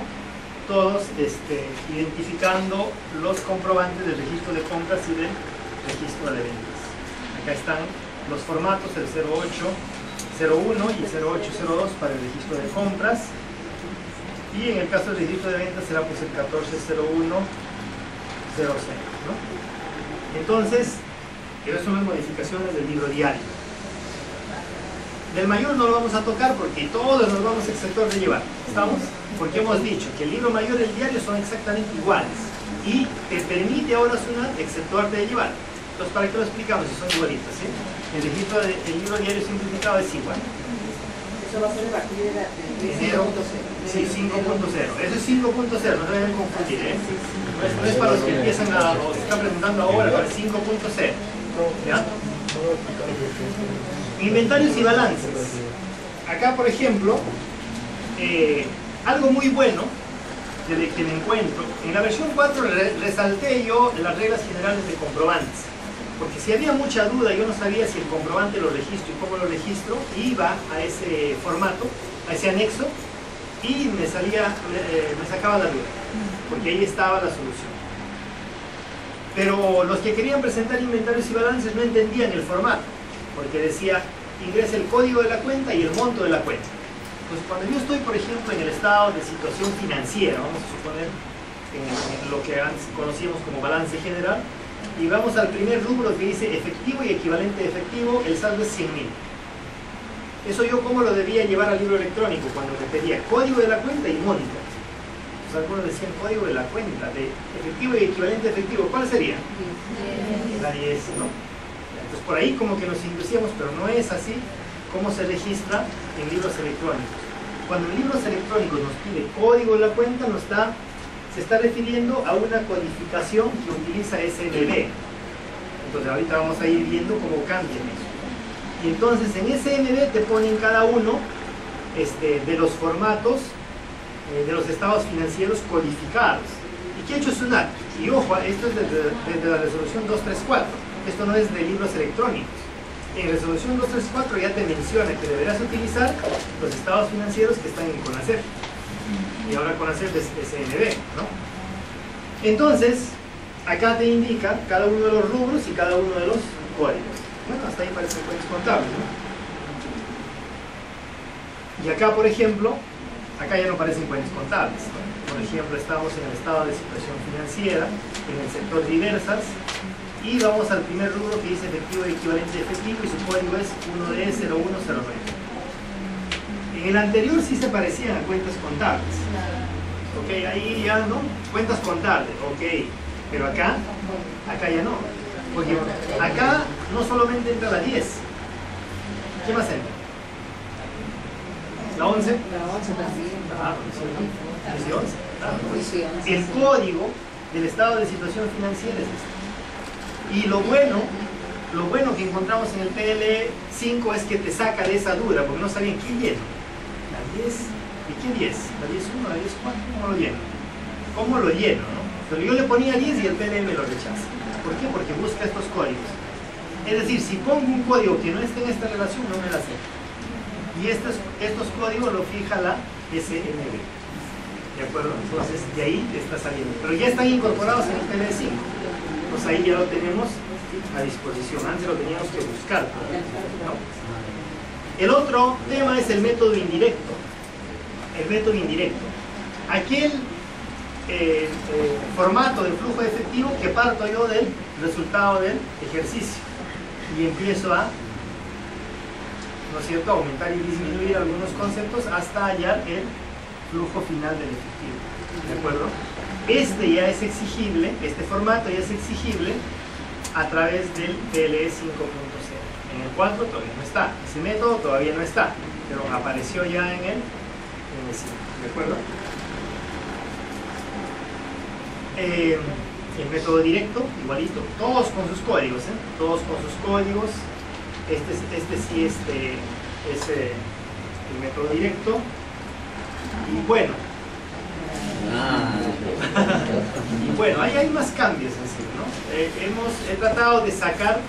todos identificando los comprobantes del registro de compras y del registro de ventas. Acá están los formatos, el 0801 y el 0802 para el registro de compras, y en el caso del registro de ventas será pues el 140100, ¿no? Entonces, esas son las modificaciones del libro diario. Del mayor no lo vamos a tocar porque todos nos vamos al sector de llevar, ¿estamos? Porque hemos dicho que el libro mayor y el diario son exactamente iguales y te permite ahora exceptuarte de llevar. Entonces, ¿para qué lo explicamos si son igualitas? ¿Sí? El registro del libro diario simplificado es igual. Eso va a ser a partir de enero 5.0. Sí, 5.0. Eso es 5.0, no se deben confundir, ¿eh? No es para los que empiezan o se están preguntando ahora, para el 5.0. ¿Ya? Inventarios y balances. Acá, por ejemplo, algo muy bueno que me encuentro, en la versión 4 resalté yo las reglas generales de comprobantes, porque si había mucha duda, yo no sabía si el comprobante lo registro y cómo lo registro, iba a ese formato, a ese anexo, y me sacaba la duda, porque ahí estaba la solución. Pero los que querían presentar inventarios y balances no entendían el formato, porque decía, ingresa el código de la cuenta y el monto de la cuenta. Entonces, cuando yo estoy, por ejemplo, en el estado de situación financiera, vamos a suponer en lo que antes conocíamos como balance general, y vamos al primer rubro que dice efectivo y equivalente de efectivo, el saldo es 100.000. Eso yo cómo lo debía llevar al libro electrónico, cuando me pedía código de la cuenta y monto. Pues algunos decían código de la cuenta, de efectivo y equivalente de efectivo. ¿Cuál sería? La 10, ¿no? Entonces por ahí como que nos inducíamos, pero no es así como se registra en libros electrónicos. Cuando en libros electrónicos nos pide código de la cuenta, se está refiriendo a una codificación que utiliza SMB. Entonces ahorita vamos a ir viendo cómo cambian eso. Y entonces en SMB te ponen cada uno de los formatos de los estados financieros codificados. ¿Y qué ha hecho SUNAT? Y ojo, esto es desde la resolución 234. Esto no es de libros electrónicos. En resolución 234 ya te menciona que deberás utilizar los estados financieros que están en CONACEF. Y ahora CONACEF es SNB, ¿no? Entonces, acá te indica cada uno de los rubros y cada uno de los códigos. Bueno, hasta ahí parecen cuentas contables, ¿no? Y acá, por ejemplo, acá ya no parecen cuentas contables, ¿no? Por ejemplo, estamos en el estado de situación financiera, en el sector diversas, y vamos al primer rubro que dice efectivo y equivalente de efectivo, y su código es 1D0109. En el anterior sí se parecían a cuentas contables. Ok, ahí ya no, cuentas contables, ok, pero acá ya no. Porque acá no solamente entra la 10. ¿Qué más entra? ¿La 11? La 11 también. Ah, 11. El código del estado de situación financiera es este. Y lo bueno Lo bueno que encontramos en el PL5 es que te saca de esa duda, porque no sabían qué lleno. La 10, ¿y qué 10? La 10.1, la 10.4, ¿cómo lo lleno? ¿Cómo lo lleno, no? Pero yo le ponía 10 y el PL me lo rechaza. ¿Por qué? Porque busca estos códigos. Es decir, si pongo un código que no esté en esta relación, no me la acepta. Y estos códigos lo fija la SNB. ¿De acuerdo? Entonces, de ahí está saliendo. Pero ya están incorporados en el PL5. Entonces ahí ya lo tenemos a disposición. Antes lo teníamos que buscar, ¿no? El otro tema es el método indirecto. El método indirecto. Aquel formato de flujo de efectivo que parto yo del resultado del ejercicio y empiezo a, ¿no es cierto?, aumentar y disminuir algunos conceptos hasta hallar el flujo final del efectivo. ¿De acuerdo? Este ya es exigible, este formato ya es exigible a través del PLE 5.0. En el 4 todavía no está, ese método todavía no está, pero apareció ya en el 5. ¿De acuerdo? El método directo, igualito, todos con sus códigos, todos con sus códigos. Este sí es el método directo. Y bueno, y bueno, ahí hay más cambios así, ¿no? He tratado de sacar,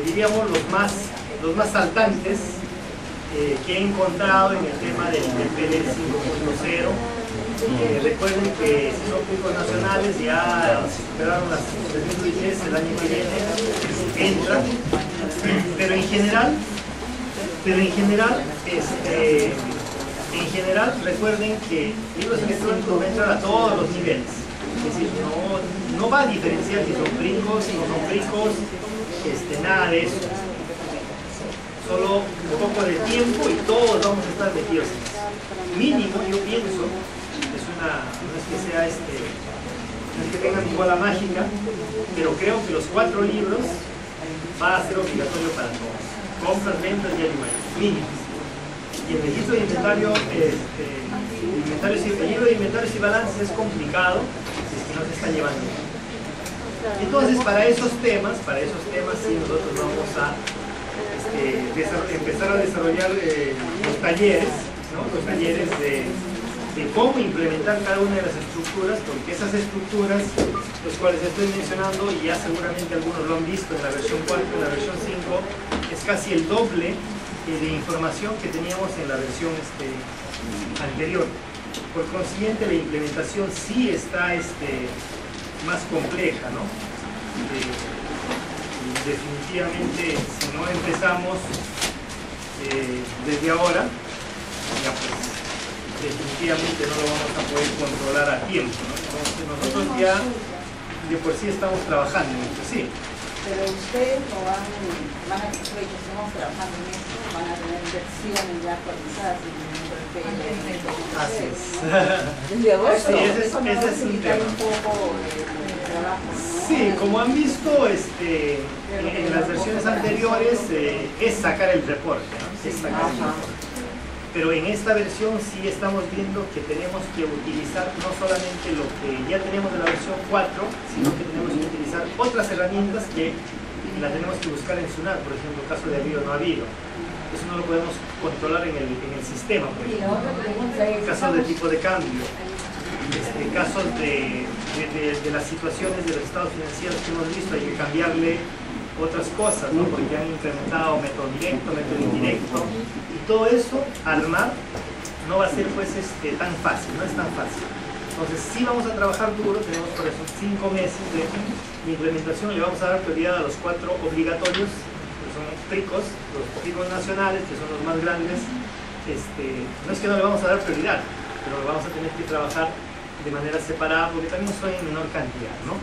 diríamos, los más saltantes que he encontrado en el tema del PLE 5.0. Recuerden que si son picos nacionales ya superaron las 2010, el año que viene entran, pero en general recuerden que libros electrónicos entran a todos los niveles, es decir, no va a diferenciar si son bricos, si no son bricos, nada de eso, solo un poco de tiempo y todos vamos a estar metidos en eso. Mínimo, yo pienso, no es que sea no es que tengan igual la mágica, pero creo que los 4 libros va a ser obligatorio para todos. Compras, ventas y animales, mínimos. Y el registro de inventario, el libro de inventarios y balances es complicado si es que no se está llevando. Entonces, para esos temas sí nosotros vamos a empezar a desarrollar los talleres, ¿no? Los talleres de cómo implementar cada una de las estructuras, porque esas estructuras, los cuales estoy mencionando, y ya seguramente algunos lo han visto en la versión 4, en la versión 5, es casi el doble de información que teníamos en la versión anterior. Por consiguiente, la implementación sí está más compleja, ¿no? Definitivamente, si no empezamos desde ahora, ya pues, definitivamente no lo vamos a poder controlar a tiempo, ¿no? Entonces nosotros ya de por sí estamos trabajando en esto, sí. Pero ustedes no van a estamos trabajando en esto, van a tener versiones ya actualizadas en el PLE. Así es. Desde agosto, sí, ese es un tema. Un poco de trabajo, ¿no? Sí, como han visto en las versiones anteriores, es sacar el reporte, ¿no? Es sacar el reporte. Pero en esta versión sí estamos viendo que tenemos que utilizar no solamente lo que ya tenemos de la versión 4, sino que tenemos que utilizar otras herramientas que la tenemos que buscar en SUNAT, por ejemplo, caso de habido o no habido. Eso no lo podemos controlar en el sistema, por ejemplo. Casos de tipo de cambio, casos de las situaciones de los estados financieros que hemos visto, hay que cambiarle otras cosas, ¿no? Porque han implementado método directo, método indirecto, y todo eso, armar, no va a ser pues tan fácil, no es tan fácil. Entonces sí vamos a trabajar duro, tenemos por eso 5 meses de implementación, le vamos a dar prioridad a los 4 obligatorios, que son PRICOS, los PRICOS nacionales, que son los más grandes. No es que no le vamos a dar prioridad, pero vamos a tener que trabajar de manera separada, porque también son en menor cantidad, ¿no?